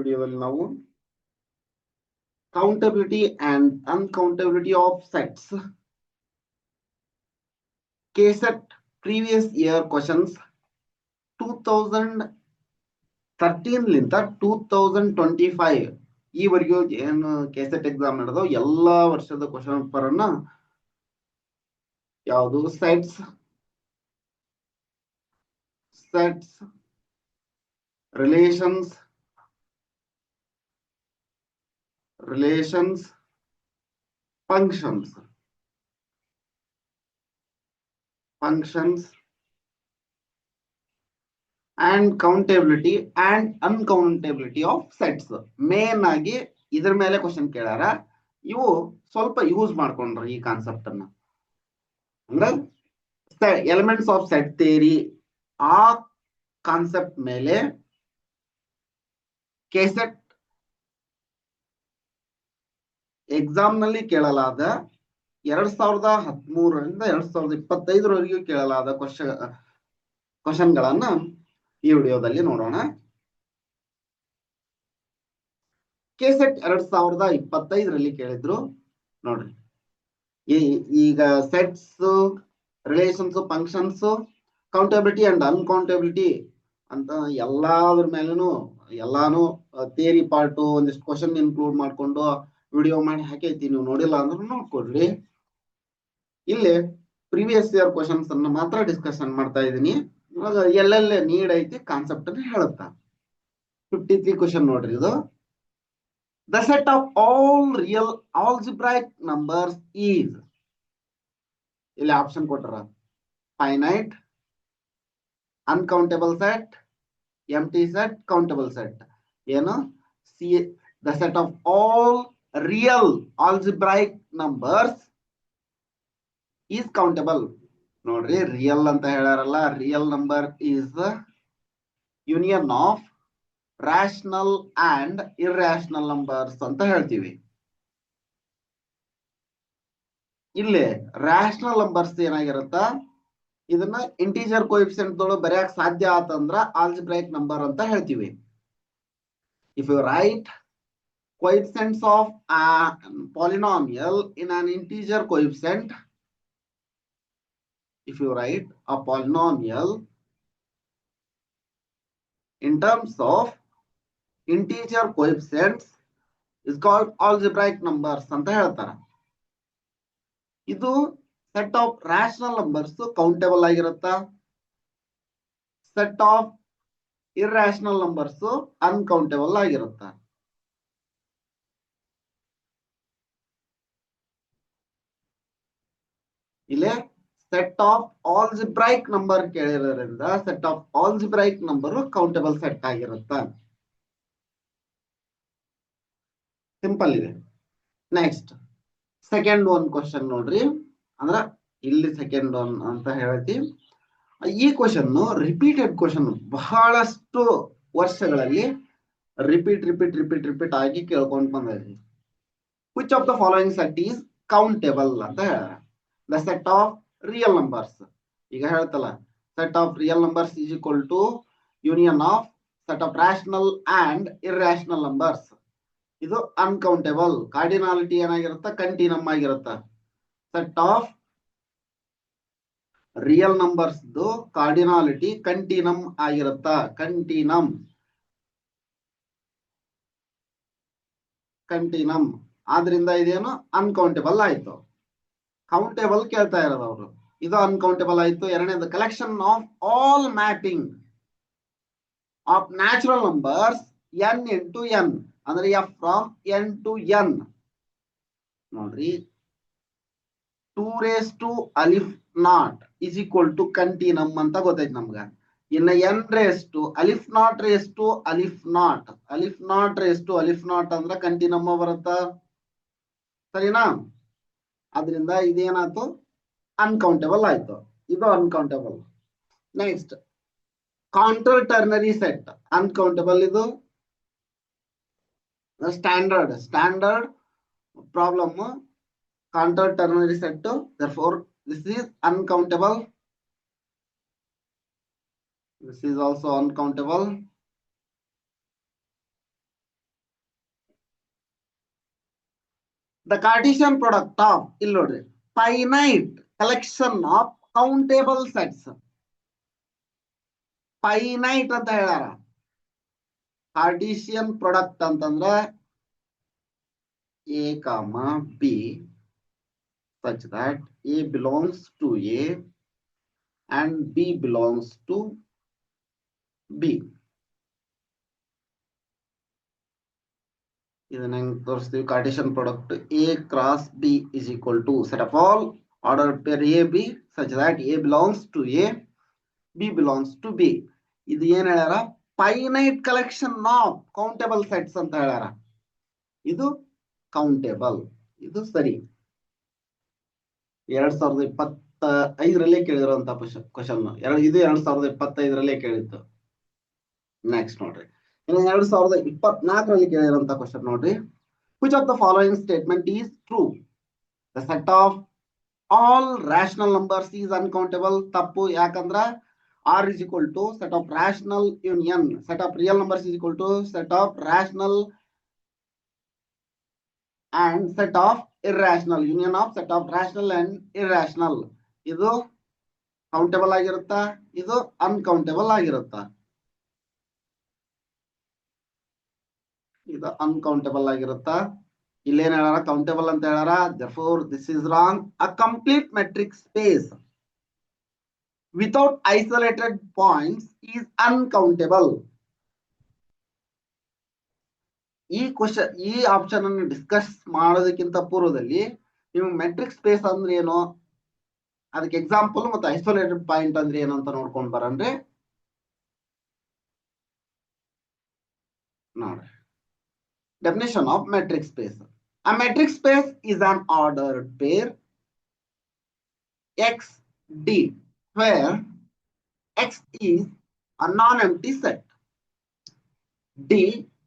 ವಿಡಿಯೋದಲ್ಲಿ ನಾವು countability and uncountability of sets. KSET previous year questions 2013 ಲಿಂದ 2025 ಈವರೆಗೂ ಏನು KSET ಎಕ್ಸಾಮ್ ನಡೆದೋ ಎಲ್ಲಾ ವರ್ಷದ ಕ್ವಶನ್ ಪೇಪರ್ ಅನ್ನ ಯಾವುದು sets relations functions and countability and uncountability of sets. Main ಆಗಿ ಇದ್ರ ಮೇಲೆ ಕ್ವಶನ್ ಕೇಳಾರ. ಇವು ಸ್ವಲ್ಪ ಯೂಸ್ ಮಾಡ್ಕೊಂಡ್ರಿ ಈ ಕಾನ್ಸೆಪ್ಟ್ ಅನ್ನ. ಅಂದ್ರೆ ಎಲಿಮೆಂಟ್ಸ್ ಆಫ್ ಸೆಟ್ ಥಿಯರಿ ಆ ಕಾನ್ಸೆಪ್ಟ್ ಮೇಲೆ ಕೆಸೆಟ್ ಎಕ್ಸಾಮ್ ನಲ್ಲಿ ಕೇಳಲಾದ 2013ರಿಂದ 2025 ಕೇಳಲಾದ ಕ್ವಶನ್ ಗಳನ್ನ ಈ ವಿಡಿಯೋದಲ್ಲಿ ನೋಡೋಣ. ಕೆಸೆಟ್ 2025 ಕೇಳಿದ್ರು ನೋಡ್ರಿ. ಈಗ ಸೆಟ್ಸ್, ರಿಲೇಷನ್ಸ್, ಫಂಕ್ಷನ್ಸ್, ಕೌಂಟಬಿಲಿಟಿ ಅಂಡ್ ಅನ್ಕೌಂಟಬಿಲಿಟಿ ಅಂತ ಎಲ್ಲಾದ್ರ ಮೇಲೂ ಎಲ್ಲಾನು ಥಿಯರಿ ಪಾರ್ಟ್ ಒಂದಿಷ್ಟು ಕ್ವಶನ್ ಇನ್ಕ್ಲೂಡ್ ಮಾಡ್ಕೊಂಡು ವಿಡಿಯೋ ಮಾಡಿ ಹಾಕೈತಿ. ನೀವು ನೋಡಿಲ್ಲ ಅಂದ್ರೆ ನೋಡ್ಕೊಡ್ರಿ. ಇಲ್ಲಿ ಪ್ರೀವಿಯಸ್ ಇಯರ್ ಕ್ವಶನ್ಸ್ ಅನ್ನ ಮಾತ್ರ ಡಿಸ್ಕಷನ್ ಮಾಡ್ತಾ ಇದ್ದೀನಿ. ಎಲ್ಲೆಲ್ಲ ನೀಡ್ ಐತಿ ಕಾನ್ಸೆಪ್ಟ್ ಅನ್ನ ಹೇಳುತ್ತಾ. 53 ಕ್ವಶನ್ ನೋಡ್ರಿ. ಇದು the set of all real algebraic numbers is, ಇಲ್ಲಿ ಆಪ್ಷನ್ ಕೊಟ್ಟರ finite, uncountable set, empty set, countable set. ಏನು the set of all real algebraic numbers is countable. ನೋಡ್ರಿ, ರಿಯಲ್ ಅಂತ ಹೇಳಾರಲ್ಲ, real number is union of rational and irrational numbers ಅಂತ ಹೇಳ್ತೀವಿ. ಇಲ್ಲಿ rational numbers ಏನಾಗಿರುತ್ತ, ಇದನ್ನ ಇಂಟೀಜರ್ ಕೋಎಫಿಷಿಯಂಟ್ ದೊಳಗೆ ಬರೆಯಕ್ ಸಾಧ್ಯ ಆತಂದ್ರ ಆಲ್ಜಿಬ್ರೈಕ್ ನಂಬರ್ ಅಂತ ಹೇಳ್ತೀವಿ. If you write coefficients of a polynomial in an integer coefficient, if you write a polynomial in terms of integer coefficients is called algebraic numbers ಅಂತ ಹೇಳ್ತಾರ. ಇದು set of rational numbers countable ಆಗಿರುತ್ತ, set of irrational numbers uncountable ಆಗಿರುತ್ತ. ಇಲ್ಲೇ set of algebraic number ಕೇಳಿರೋದ್ರಿಂದ set of algebraic number countable set ಆಗಿರುತ್ತ. Simple ಇದೆ. Next second one question ನೋಡ್ರಿ. ಅಂದ್ರ ಇಲ್ಲಿ ಸೆಕೆಂಡ್ ಒನ್ ಅಂತ ಹೇಳ್ತಿ. ಈ ಕ್ವಶನ್ ರಿಪೀಟೆಡ್ ಕ್ವಶನ್, ಬಹಳಷ್ಟು ವರ್ಷಗಳಲ್ಲಿ ರಿಪೀಟ್ ಆಗಿ ಕೇಳ್ಕೊಂಡ್ ಬಂದ್ರಿ. Which of the following set is countable ಅಂತ ಹೇಳ. The set of real numbers, ಈಗ ಹೇಳ್ತಲ್ಲ, set of real numbers is equal to union of set of rational and irrational numbers. ಇದು ಅನ್ಕೌಂಟೇಬಲ್. ಕಾರ್ಡಿನಾಲಿಟಿ ಏನಾಗಿರುತ್ತ, ಕಂಟಿನಮ್ ಆಗಿರುತ್ತ. Set of real numbers cardinality continuum ಆಗಿರುತ್ತ. Continuum ಆದ್ರಿಂದ ಇದೇನು ಅನ್ಕೌಂಟೇಬಲ್ ಆಯ್ತು. Countable ಕೇಳ್ತಾ ಇರೋದು ಅವರು, ಇದು ಅನ್ಕೌಂಟೇಬಲ್ ಆಯ್ತು. ಎರಡನೇದು collection of all mapping of natural numbers n into n, ಅಂದ್ರೆ f from n to n. ನೋಡ್ರಿ, 2 raised to alif naught is equal to ಕಂಟಿನಮ್ ಅಂತ ಗೊತ್ತೈತಿ ನಮ್ಗ. ಇನ್ನ n raised to alif naught raised to alif naught raised to alif naught ಅಂದ್ರ ಕಂಟಿನಮ್ ಬರುತ್ತ. ಸರಿನಾ? ಅದರಿಂದ ಇದೇನಾಯ್ತು, ಅನ್ಕೌಂಟೇಬಲ್ ಆಯ್ತು. ಇದು uncountable. Next Cantor ternary set uncountable. ಇದು standard problem. Cantor ternary set, therefore this is uncountable. This is also uncountable. The Cartesian product of ಇಲ್ಲಿ ನೋಡ್ರಿ finite collection of countable sets. Finite ಅಂತ ಹೇಳ್ಯಾರ. Cartesian product ಅಂತಂದ್ರೆ A, B such that A belongs to A and B belongs to B. ಇದನ್ನ ಹೆಂಗ್ ತೋರಿಸ್ತೀವಿ? Cartesian product A cross B is equal to set of all ordered pair A B such that A belongs to A, B belongs to B. ಇದು ಏನ್ ಹೇಳ್ಯಾರ? Finite collection of countable sets ಅಂತ ಹೇಳ್ಯಾರ. ಇದು countable, ಇದು ಸರಿ. 2025 ಕೇಳಿರುವಂತ question ಇದು 2025 ಕೇಳಿತ್ತು. Next ನೋಡ್ರಿ, 2024 ಕೇಳಿರುವಂತ ಕ್ವಶನ್ ನೋಡ್ರಿ. Which of the following statement is true? The set of all rational numbers is uncountable. ತಪ್ಪು. ಯಾಕಂದ್ರ R is equal to set of rational union set of real numbers is equal to set of rational and set of irrational union of set of rational and irrational. ಇದು countable ಆಗಿರುತ್ತಾ? ಇದು uncountable ಆಗಿರುತ್ತಾ? ಇದು uncountable ಆಗಿರುತ್ತಾ? ಇಲ್ಲೇನ್ ಹೇಳಾರ? Countable ಅಂತ ಹೇಳಾರ. therefore this is wrong. A complete metric space without isolated points is uncountable. ಈ question, ಈ option ಅನ್ನು ಡಿಸ್ಕಸ್ ಮಾಡೋದಕ್ಕಿಂತ ಪೂರ್ವದಲ್ಲಿ ನೀವು ಮೆಟ್ರಿಕ್ ಸ್ಪೇಸ್ ಅಂದ್ರೆ ಏನು, ಅದಕ್ಕೆ ಎಕ್ಸಾಂಪಲ್ ಮತ್ತು ಐಸೋಲೇಟೆಡ್ ಪಾಯಿಂಟ್ ಅಂದ್ರೆ ಏನು ಅಂತ ನೋಡ್ಕೊಂಡು ಬರನ್ರಿ. ನೋಡ್ರಿ, definition of metric space. A metric space is an ordered pair X D where X is a non-empty set. D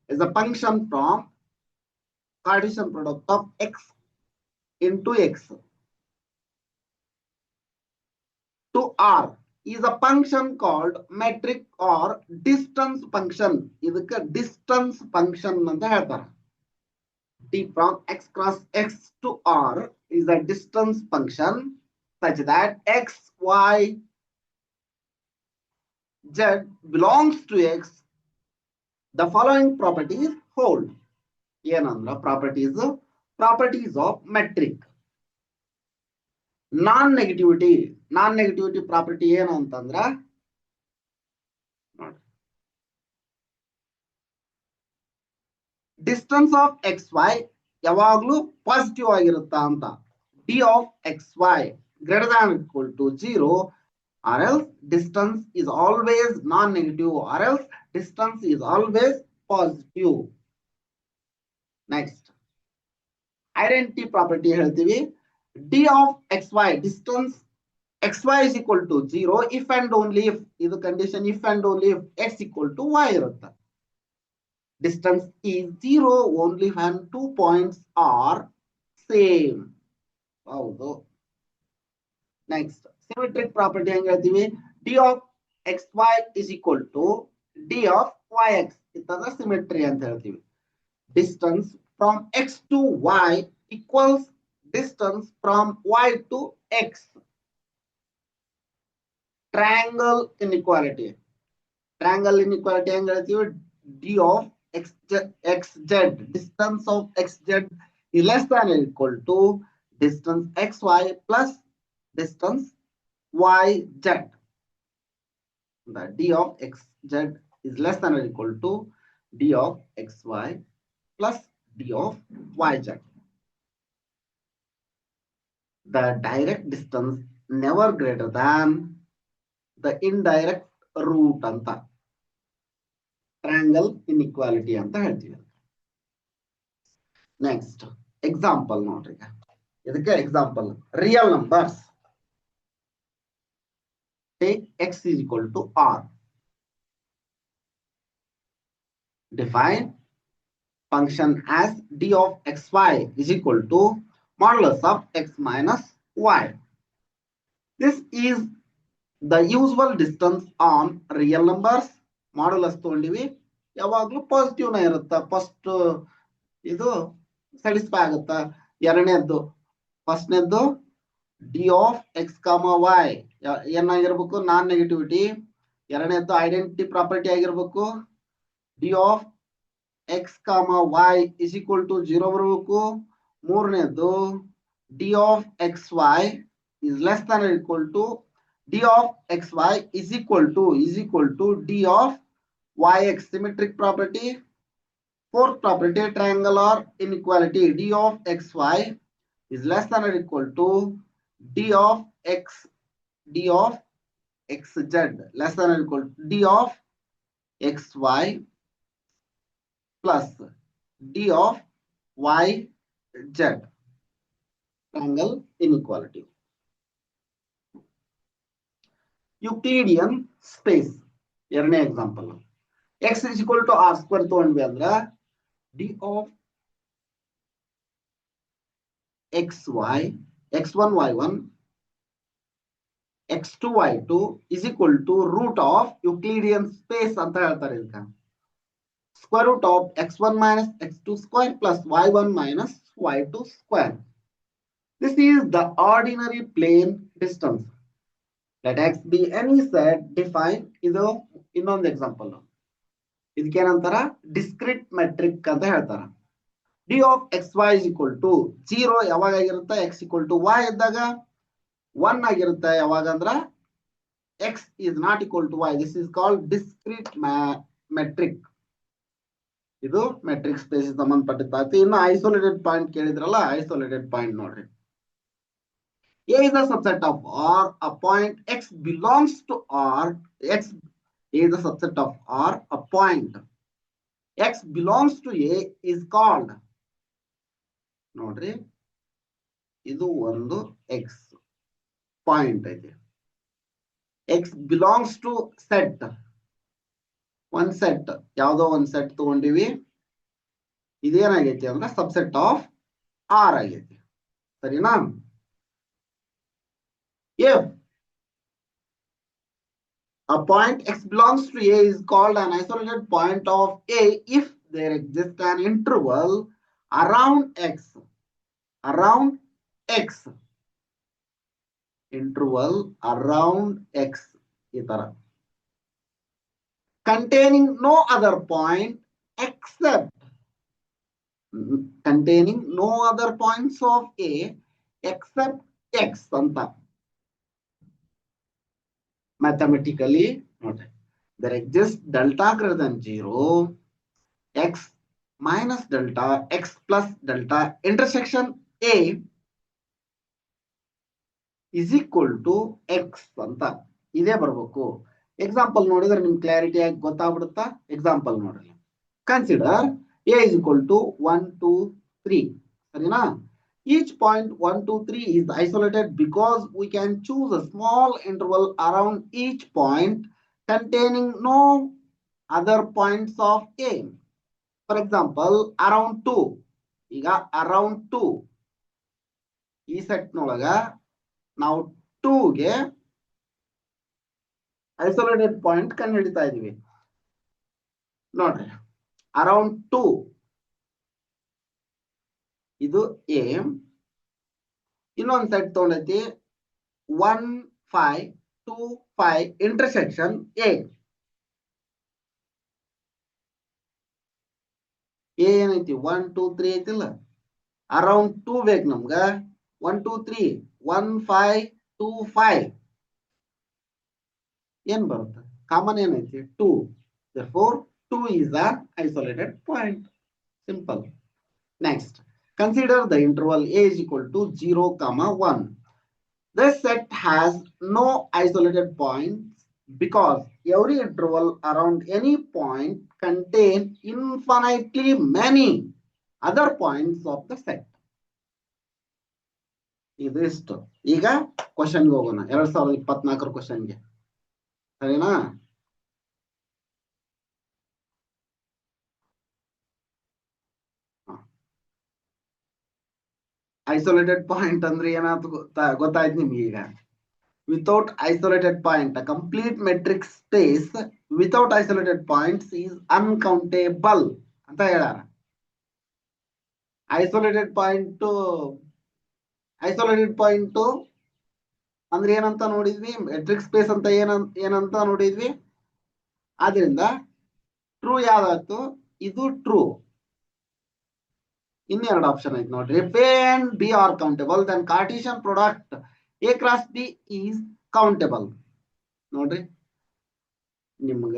is a function from Cartesian product of X into X. To R is a function called metric or distance function. ಇದಕ್ಕೆ distance function ಅಂತ ಹೇಳ್ತಾರೆ. D from X cross X to R is a distance function such that X, Y, Z belongs to X. The following properties hold. ಏನಂದ್ರ properties of metric. non-negativity property ಏನು ಅಂತಂದ್ರ ನೋಡಿ, distance of x y ಯಾವಾಗ್ಲೂ positive ಆಗಿರುತ್ತಾ ಅಂತ. D of x y greater than equal to 0 or else distance is always non-negative or else distance is always positive. Next, identity property ಹೇಳ್ತೀವಿ. D of xy distance xy is equal to 0 if and only if, ಇದು condition if and only if x equal to y ಇರುತ್ತೆ. Distance is 0 only when 2 points are same. ಹೌದು. Next, symmetric property ಹೆಂಗ್ ಹೇಳ್ತೀವಿ? D of xy is equal to D of yx. ಇತ್ತಂದ್ರೆ symmetry ಅಂತ ಹೇಳ್ತೀವಿ. Distance from x to y equals distance from y to x. Triangle inequality ಹೆಂಗ್ ಹೇಳ್ತೀವಿ? D of xz distance of xz is less than or equal to distance xy plus distance yz. The D of xz is less than or equal to D of xy plus D of yz. The direct distance never greater than the indirect root ಅಂತ triangle inequality ಅಂತ ಹೇಳ್ತೀವಿ. Next example ನೋಡ್ರಿ. ಇದಕ್ಕೆ example real numbers. Take x is equal to r. Define function as d of xy is equal to modulus of x minus y. This is the usual distance on real numbers. Modulus ತಗೊಂಡಿವಿ, ಯಾವಾಗ್ಲೂ positive ನ ಇರುತ್ತ. First ಇದು satisfy ಆಗುತ್ತಾ? ಎರಡನೇದ್ದು ಫಸ್ಟ್ನೇದ್ದು d of x comma y ಏನಾಗಿರ್ಬೇಕು non negativity. ಎರಡನೇದ್ದು ಐಡೆಂಟಿಟಿ ಪ್ರಾಪರ್ಟಿ ಆಗಿರ್ಬೇಕು d of x comma y is equal to 0 ಬರಬೇಕು. ಮೂರನೇದ್ದು d of x y is less than equal to d of x y is equal to d of y x symmetric property. Fourth property, triangular inequality, d of xy is less than or equal to d of xz less than or equal to d of xy plus d of yz. Triangle inequality. Euclidean space. ಎರಡನೇ example x is equal to r square ತಗೊಂಡ್ವಿ ಅಂದ್ರ d of xy x1 y1 x2 y2 is equal to root of Euclidean space ಅಂತ ಹೇಳ್ತಾರೆ ಇದಕ್ಕೆ. Square root of x1 minus x2 square plus y1 minus y2 square. This is the ordinary plane distance. Let x be any set define ಇದು ಇನ್ನೊಂದು example. ಇದಕ್ಕೇನಂತಾರ discrete metric ಅಂತ ಹೇಳ್ತಾರ. D of x y is equal to 0 ಯಾವಾಗ ಆಗಿರುತ್ತೆ X equal to Y ಇದ್ದಾಗ 1 ಆಗಿರುತ್ತೆ ಯಾವಾಗ ಅಂದ್ರ x is not equal to y. This is called discrete metric. ಇದು ಮೆಟ್ರಿಕ್ ಸ್ಪೇಸ್ ಸಂಬಂಧಪಟ್ಟಿದ್ದಾಯ್ತು. ಇನ್ನು ಐಸೋಲೇಟೆಡ್ ಪಾಯಿಂಟ್ ಕೇಳಿದ್ರಲ್ಲ, ಐಸೋಲೇಟೆಡ್ ಪಾಯಿಂಟ್ ನೋಡ್ರಿ. A is a subset of R. A point X belongs to R. X is a subset of R. A point X belongs to A is called. ನೋಡ್ರಿ, ಇದು ಒಂದು X point ಐತೆ. X belongs to set. ಒಂದ್ set, ಯಾವ್ದೋ ಒಂದ್ set ತಗೊಂಡಿವಿ. ಇದೇನಾಗೈತಿ ಅಂದ್ರೆ subset of R ಆಗೈತಿ. ಸರಿನಾ? If a point X belongs to A is called an isolated point of A if there exists an interval around X, interval around X containing no other point except containing no other points of A except X anta. Mathematically, there exists delta greater than 0, x minus delta, x plus delta intersection A is equal to x ಅಂತ ಇದೇ ಬರಬೇಕು. Example ನೋಡಿದ್ರೆ ನಿಮ್ clarity ಆಗಿ ಗೊತ್ತಾಗ್ಬಿಡುತ್ತಾ? Example ನೋಡ್ರಿ. Consider A is equal to 1 2 3. ಸರಿನಾ? Each point 1 2 3 is isolated because we can choose a small interval around each point containing no other points of A. For example, around 2. ಈಗ around 2 ಈ set ನೊಳಗ ನಾವು 2 ಗೆ isolated point ಕಂಡು ಹಿಡಿತಾ ಇದೀವಿ. ನೋಡ್ರಿ, ಅರೌಂಡ್ 2 ಇದು ಎ. ಇನ್ನೊಂದು ಸೆಟ್ ತಗೊಂಡೈತಿ 1 5 2 5 ಇಂಟರ್ಸೆಕ್ಷನ್ ಎ. ಏನೈತಿ 1 2 3 ಐತಿಲ್ಲ, ಅರೌಂಡ್ 2 ಬೇಕು ನಮ್ಗ. 1 2 3 1 5 2 5 ಏನ್ ಬರುತ್ತೆ? ಕಾಮನ್ ಏನೈತಿ? 2. Therefore 2 is an isolated point. Simple. Next, consider the interval A is equal to 0, 1. This set has no isolated points because every interval around any point contains infinitely many other points of the set. ಇದಿಷ್ಟು. ಈಗ ಕ್ವಶನ್ಗೆ ಹೋಗೋಣ. 2024 ಕ್ವಶನ್ಗೆ. ಸರಿನಾ? Isolated point ಅಂದ್ರೆ ಏನಾದ್ರು ಗೊತ್ತಾಯ್ತು ನಿಮ್ಗೆ ಈಗ. Without isolated point, a complete metric space without isolated points is uncountable ಅಂತ ಹೇಳಾರ. ಐಸೋಲೇಟೆಡ್ ಪಾಯಿಂಟ್ ಅಂದ್ರೆ ಏನಂತ ನೋಡಿದ್ವಿ, ಮೆಟ್ರಿಕ್ ಸ್ಪೇಸ್ ಅಂತ ಏನಂತ ನೋಡಿದ್ವಿ. ಆದ್ರಿಂದ ಟ್ರೂ ಯಾವ್ದಾಯ್ತು, ಇದು ಟ್ರೂ. ಇನ್ನೆರಡು ಆಪ್ಷನ್ ಐತಿ ನೋಡ್ರಿ. if A and B are countable then Cartesian product A cross B is countable. ನೋಡ್ರಿ ನಿಮ್ಗ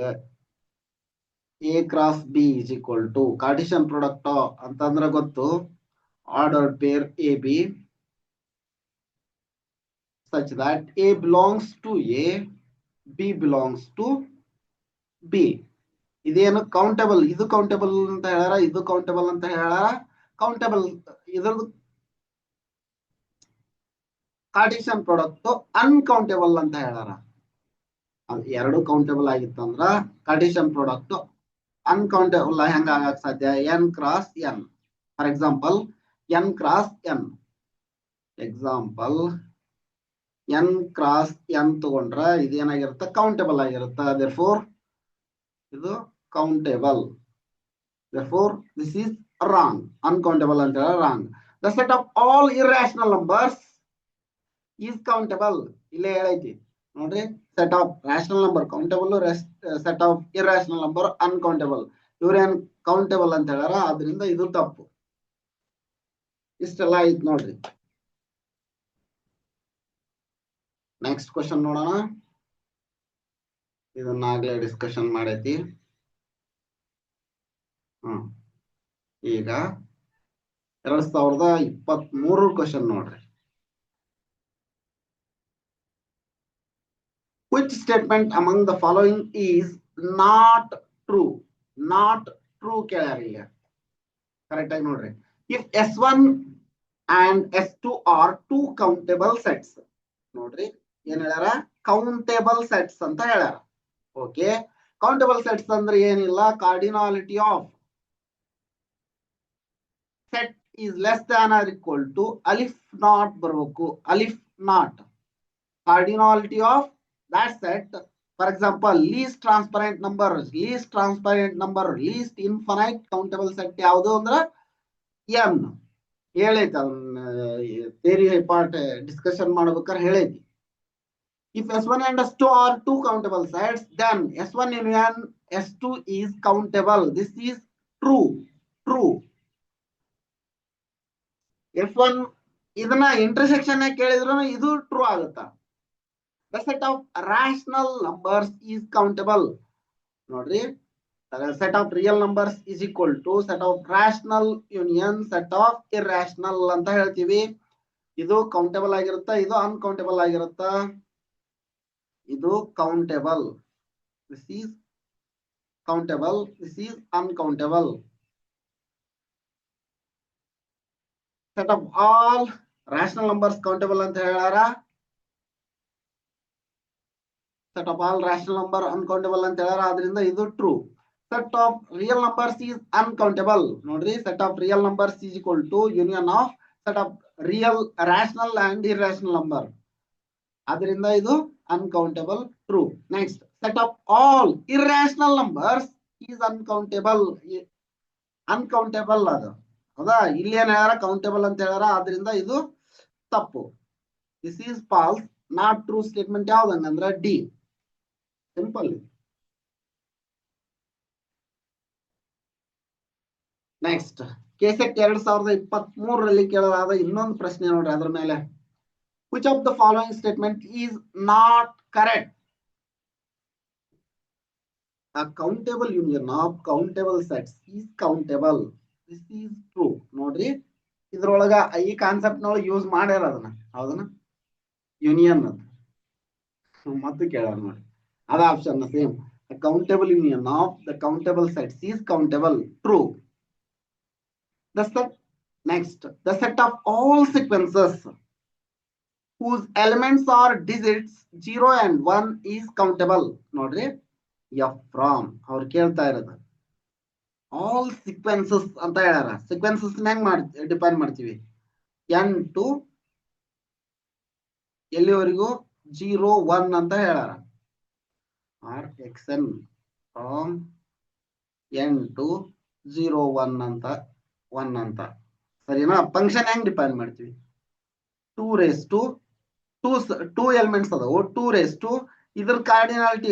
A cross B is equal to Cartesian product ಅಂತಂದ್ರೆ ಗೊತ್ತು, ordered pair AB such that A belongs to A, B belongs to B. ಇದೇನು countable, ಇದು countable ಅಂತ ಹೇಳಾರ, ಇದು countable ಅಂತ ಹೇಳಾರ. ಕೌಂಟಬಲ್ ಇದ್ರದ್ದು ಕಾರ್ಟಿಷಿಯನ್ ಪ್ರಾಡಕ್ಟ್ ಅನ್ಕೌಂಟೇಬಲ್ ಅಂತ ಹೇಳಾರ. ಅದು ಎರಡು ಕೌಂಟೇಬಲ್ ಆಗಿತ್ತು ಅಂದ್ರ ಕಾರ್ಟಿಷಿಯನ್ ಪ್ರಾಡಕ್ಟ್ ಅನ್ಕೌಂಟೇಬಲ್ ಹೆಂಗ ಆಗಕ್ ಸಾಧ್ಯ? N cross N. For example N cross N, example N cross N ತಗೊಂಡ್ರ ಇದೇನಾಗಿರುತ್ತೆ? ಕೌಂಟೇಬಲ್ ಆಗಿರುತ್ತೆ. therefore ಇದು countable. therefore this is wrong. uncountable ಅಂತ ಹೇಳ wrong. the set of all irrational numbers is countable. ಇಲ್ಲೇ ಹೇಳೈತಿ ನೋಡ್ರಿ, set of rational number countable, set of irrational number uncountable. ಇವ್ರೇನ್ countable ಅಂತ ಹೇಳಾರ, ಆದ್ರಿಂದ ಇದು ತಪ್ಪು. ಇಷ್ಟೆಲ್ಲ ಐತ್ ನೋಡ್ರಿ. ನೆಕ್ಸ್ಟ್ ಕ್ವಶನ್ ನೋಡೋಣ. ಇದನ್ನಾಗ್ಲೇ ಡಿಸ್ಕಷನ್ ಮಾಡೈತಿ. ಈಗ 2023 ಕ್ವಶನ್ ನೋಡ್ರಿ. Which statement among the following is not true? Not true ಕೇಳ್ಯಾರ ಈಗ. ಕರೆಕ್ಟ್ ಆಗಿ ನೋಡ್ರಿ. If S1 and S2 are two countable sets. ನೋಡ್ರಿ ಏನ್ ಹೇಳ್ಯಾರ? ಕೌಂಟೇಬಲ್ ಸೆಟ್ಸ್ ಅಂತ ಹೇಳ್ಯಾರ. ಓಕೆ, ಕೌಂಟೇಬಲ್ ಸೆಟ್ಸ್ ಅಂದ್ರೆ ಏನಿಲ್ಲ, cardinality of set is less than or equal to alif not ಬರ್ಬೇಕು. alif not cardinality of that set. For example, least transparent number, least infinite countable set ಯಾವುದು ಅಂದ್ರೆ n. ಹೇಳೈತಿ ಅದನ್ನ theory part discussion ಮಾಡ್ಬೇಕಾದ್ರೆ ಹೇಳೈತಿ. if S1 and S2 are two countable sets, then S1 union S2 is countable. This is true. F1 ಇದನ್ನ intersection ಕೇಳಿದ್ರು ಇದು true ಆಗುತ್ತಾ? The set of rational numbers is countable. ನೋಡ್ರಿ, set of real numbers is equal to set of rational union set of irrational ಅಂತ ಹೇಳ್ತೀವಿ. ಇದು countable ಆಗಿರುತ್ತಾ, ಇದು uncountable ಆಗಿರುತ್ತಾ? ಇದು countable. This is countable, this is uncountable. Set of all rational numbers countable ಅಂತ ಹೇಳಾರ, set of all rational number uncountable ಅಂತ ಹೇಳಾರ, ಆದ್ರಿಂದ ಇದು true. set of real numbers is uncountable. ನೋಡ್ರಿ, set of real numbers is equal to union of set of real rational and irrational number, ಆದ್ರಿಂದ ಇದು uncountable, true. next, set of all irrational numbers is uncountable. ಅದು ಹೌದಾ? ಇಲ್ಲಿ ಏನ್ ಹೇಳ್ಯಾರ? Countable ಅಂತ ಹೇಳ್ಯಾರ, ಆದ್ರಿಂದ ಇದು ತಪ್ಪು. This is false. Not true statement ಯಾವ್ದಂಗಂದ್ರ ಡಿ. ಸಿಂಪಲ್. ನೆಕ್ಸ್ಟ್, ಕೆಸೆಟ್ 2023 ಕೇಳಲಾದ ಇನ್ನೊಂದು ಪ್ರಶ್ನೆ ನೋಡ್ರಿ ಅದ್ರ ಮೇಲೆ. which of the following statement is not correct? a countable union of countable sets is countable. this is true. ನೋಡ್ರಿ, ಇದ್ರೊಳಗ ಈ ಕಾನ್ಸೆಪ್ಟ್ ನೊಳಗೆ ಯೂಸ್ ಮಾಡ್ಯಾರ ಅದನ್ನ, ಹೌದನ? ಯೂನಿಯನ್ ಅದು ಮತ್ತೆ ಕೇಳಾರ ನೋಡ್ರಿ, ಅದ option same. countable union of the countable sets is countable, true. the set, next, the set of all sequences whose elements are digits 0 and 1 is countable. ನೋಡ್ರಿ, f from ಅವ್ರು ಕೇಳ್ತಾ ಇರೋದು ಆಲ್ ಸೀಕ್ವೆನ್ಸಸ್ ಅಂತ ಹೇಳ್ಯಾರ. ಸೀಕ್ವೆನ್ಸಸ್ ಹೆಂಗ್ define ಮಾಡ್ತೀವಿ? n to ಎಲ್ಲಿವರೆಗೂ 0 1 ಅಂತ ಹೇಳ್ಯಾರ. Or xn from n to 0 1 ಅಂತ ಸರಿನಾ? ಫಂಕ್ಷನ್ ಹೆಂಗ್ ಡಿಫೈನ್ ಮಾಡ್ತೀವಿ? 2 ಎಲಿಮೆಂಟ್ಸ್ ಅದಾವು. 2 ಇದ್ರ cardinality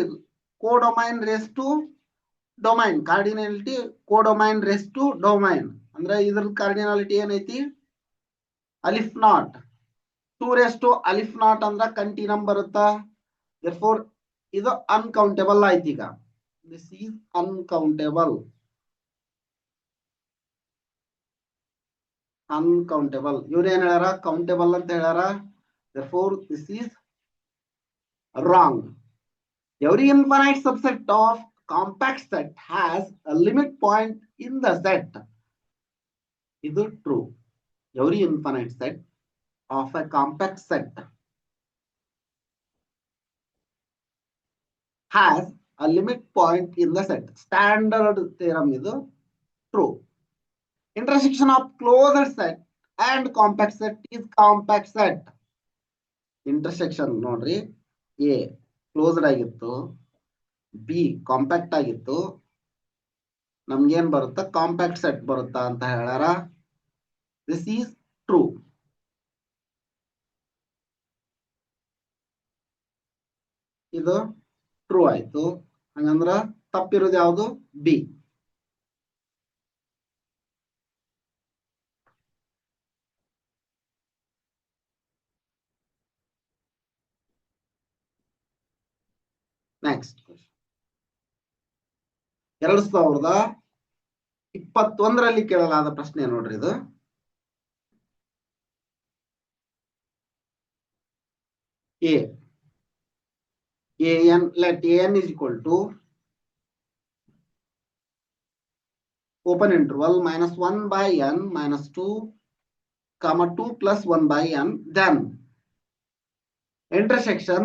codomain raise to domain, cardinality codomain raise to domain. ಅಂದ್ರೆ ಇದ್ರ ಕಾರ್ಡಿನಾಲಿಟಿ ಏನೈತಿ? ಅಲಿಫ್ ನಾಟ್. 2 ಅಲಿಫ್ ನಾಟ್ ಅಂದ್ರ ಕಂಟಿನಮ್ ಬರುತ್ತಾ. therefore ಇದು ಅನ್ಕೌಂಟೇಬಲ್ ಆಯ್ತು. ಈಗ ದಿಸ್ ಈಸ್ ಅನ್ಕೌಂಟೇಬಲ್. ಇವ್ರು ಏನ್ ಹೇಳ್ಯಾರ? ಕೌಂಟೇಬಲ್ ಅಂತ ಹೇಳ್ಯಾರ. therefore this is wrong. Every infinite subset of compact set has a limit point in the set. ಇದು true. Every infinite set of a compact set has a limit point in the set. Standard theorem idu true. Intersection of closed set and compact set is compact set. Intersection nodri, A closed ಆಗಿತ್ತು, B compact ಆಗಿತ್ತು, ನಮ್ಗೇನ್ ಬರುತ್ತಾ? Compact set ಬರುತ್ತಾ ಅಂತ ಹೇಳ್ಯಾರ. This is true. ಇದು true ಆಯ್ತು. ಹಂಗಂದ್ರ ತಪ್ಪಿರೋದು ಯಾವುದು? ಬಿ. ನೆಕ್ಸ್ಟ್ 2021ರಲ್ಲಿ ಕೇಳಲಾದ ಪ್ರಶ್ನೆ ನೋಡ್ರಿ ಇದು. let an is equal to open interval -1 by n minus 2 comma 2 plus 1 by n, then intersection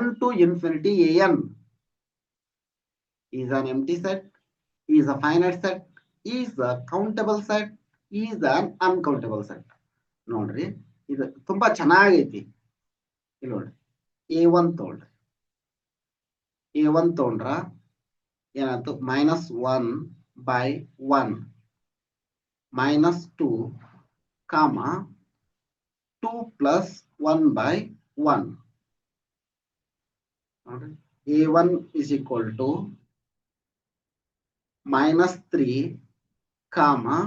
n to infinity an is an empty set, is a finite set, is a countable set, is an uncountable set. ನೋಡ್ರಿ ಇದು ತುಂಬಾ ಚೆನ್ನಾಗೈತಿ. ಇಲ್ಲಿ ನೋಡ್ರಿ A1 ತಗೊಳ್ರಿ. A1 ತಗೊಂಡ್ರ ಏನಾಯ್ತು? -1 by 1 minus 2 comma 2 plus 1 by 1. A1 is equal to -3 comma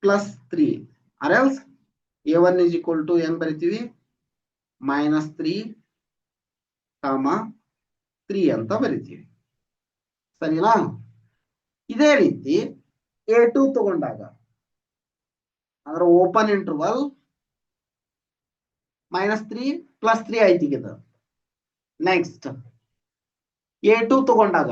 +3, or else A1 is equal to ಏನ್ ಬರಿತೀವಿ? -3 comma 3 ಅಂತ ಬರಿತೀವಿ. ಸರಿನಾ? ಇದೇ ರೀತಿ A2 ತಗೊಂಡಾಗ ಅಂದ್ರೆ ಓಪನ್ ಇಂಟರ್ವಲ್ -3 +3 ಆಯ್ತು ಇದು. ನೆಕ್ಸ್ಟ್ A2 ತಗೊಂಡಾಗ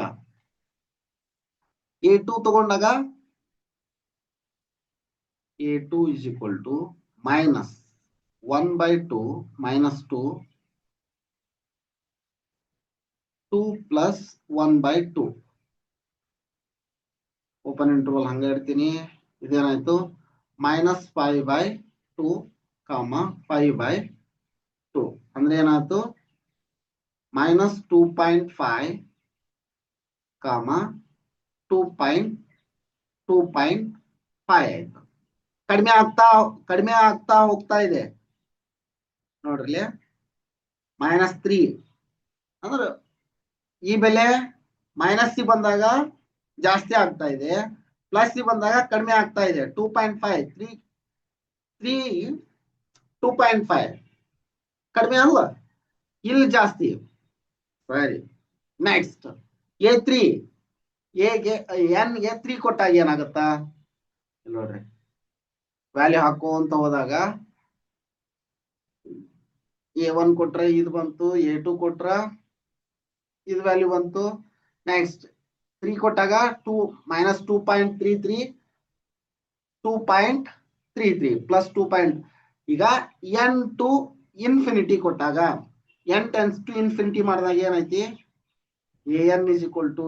A2 is equal to -1 by 2 minus 2 plus 1 by 2. Open interval ಹಂಗ ಇಡ್ತೀನಿ. ಇದೇನಾಯ್ತು? -5 by 2 5 by 2 ಅಂದ್ರೆ ಏನಾಯ್ತು? -2.5 2.5 ಆಯ್ತು. ಕಡಿಮೆ ಆಗ್ತಾ ಹೋಗ್ತಾ ಇದೆ ನೋಡ್ರಿ. -3 ಅಂದ್ರೆ ಈ ಬೆಲೆ -C ಬಂದಾಗ ಜಾಸ್ತಿ ಆಗ್ತಾ ಇದೆ, +C ಬಂದಾಗ ಕಡಿಮೆ ಆಗ್ತಾ ಇದೆ. 2.5 2.5 ಕಡಿಮೆ ಅಲ್ವಾ? ಇಲ್ಲಿ ಜಾಸ್ತಿ. ಸರಿ. ನೆಕ್ಸ್ಟ್ A3 n ಗೆ 3 ಕೊಟ್ಟಾಗ ಏನಾಗುತ್ತಾ? ನೋಡ್ರಿ ವ್ಯಾಲ್ಯೂ ಹಾಕೋಂತ ಹೋದಾಗ A1 ಕೊಟ್ರೆ ಇದು ಬಂತು, A2 ಕೊಟ್ರ ಇದು ವ್ಯಾಲ್ಯೂ ಬಂತು. ನೆಕ್ಸ್ಟ್ 3 ಕೊಟ್ಟಾಗ -2.33 plus 2. ಈಗ n to infinity ಕೊಟ್ಟಾಗ n tends to infinity ಮಾಡಿದಾಗ ಏನೈತಿ? an is equal to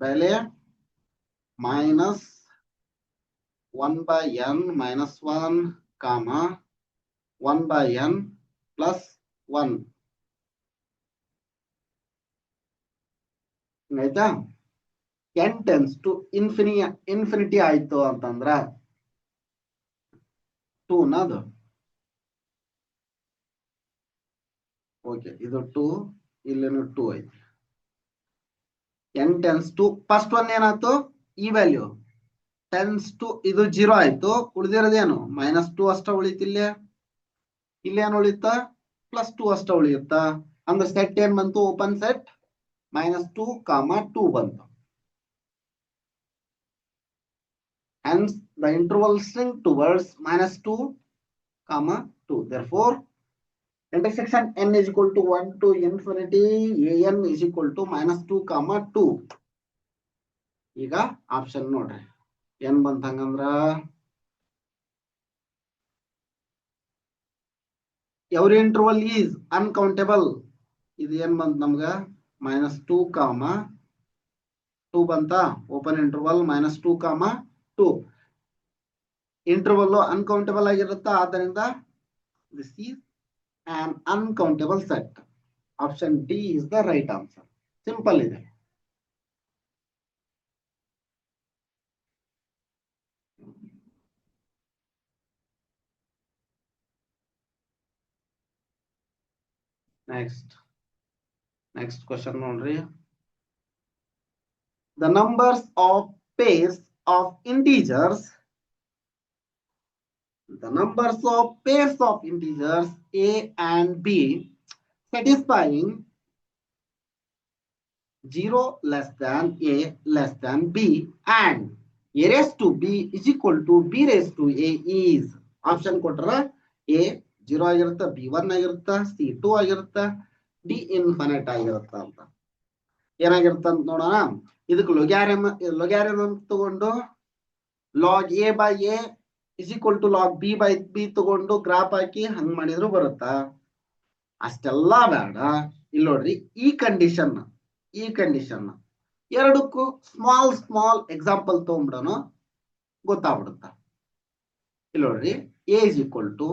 ಬೆಲೆ -1 by n minus 1 comma 1 by n plus 1 ಆಯ್ತಾ? n tends to infinity ಆಯ್ತು ಅಂತಂದ್ರ 2 ನದು. ಓಕೆ, ಇದು 2, ಇಲ್ಲೇನು 2 ಐತಿ. n tends to first one ಏನಾಯ್ತು, ಈ ವ್ಯಾಲ್ಯೂ ಟೆನ್ಸ್ ಟು ಇದು 0 ಆಯ್ತು. ಉಳಿದಿರೋದೇನು -2 ಅಷ್ಟ ಉಳಿತಿಲ್ಲ. ಇಲ್ಲೇನು ಉಳಿತ +2 ಅಷ್ಟ ಉಳಿಯುತ್ತ. ಅಂದ್ರೆ ಸೆಟ್ ಏನ್ ಬಂತು, ಓಪನ್ ಸೆಟ್ -2, 2 ಬಂತು. Hence the interval shrink towards -2, 2. Therefore intersection n is equal to 1 to infinity an is equal to -2, 2. ಈಗ ಆಪ್ಷನ್ ನೋಡ್ರಿ, ಏನ್ ಬಂತ ಹಂಗಂದ್ರ every interval is uncountable. ಇದು ಏನ್ ಬಂತ ನಮ್ಗ -2, 2 ಬಂತ. Open interval -2, 2. ಇಂಟರ್ವಲ್ ಅನ್ಕೌಂಟಬಲ್ ಆಗಿರುತ್ತಾ, ಆದ್ದರಿಂದ this is an uncountable set. Option D is the right answer. Simple ಇದೆ. Next question ನೋಡ್ರಿ. The numbers of pairs of integers a and b satisfying 0 less than a less than b and a raised to b is equal to b raised to a is. Option ಕೊಟ್ರ a 0 ಆಗಿರುತ್ತ, b 1 ಆಗಿರುತ್ತ, c 2 ಆಗಿರುತ್ತ, d infinite ಆಗಿರುತ್ತ ಅಂತ. ಏನಾಗಿರುತ್ತ ಅಂತ ನೋಡೋಣ. ಇದಕ್ಕೆ ಲೊಗ್ಯಾರಿಥಮ್ ತಗೊಂಡು log a by a is equal to log b by b ತಗೊಂಡು ಗ್ರಾಫ್ ಹಾಕಿ ಹಂಗ್ ಮಾಡಿದ್ರು ಬರುತ್ತಾ? ಅಷ್ಟೆಲ್ಲ ಬೇಡ. ಇಲ್ಲಿ ನೋಡ್ರಿ, ಈ ಕಂಡೀಷನ್ ಎರಡಕ್ಕೂ ಸ್ಮಾಲ್ ಎಕ್ಸಾಂಪಲ್ ತಗೊಂಡ್ಬಿಡೋಣ, ಗೊತ್ತಾಗ್ಬಿಡುತ್ತ. ಇಲ್ಲಿ ನೋಡ್ರಿ, a is equal to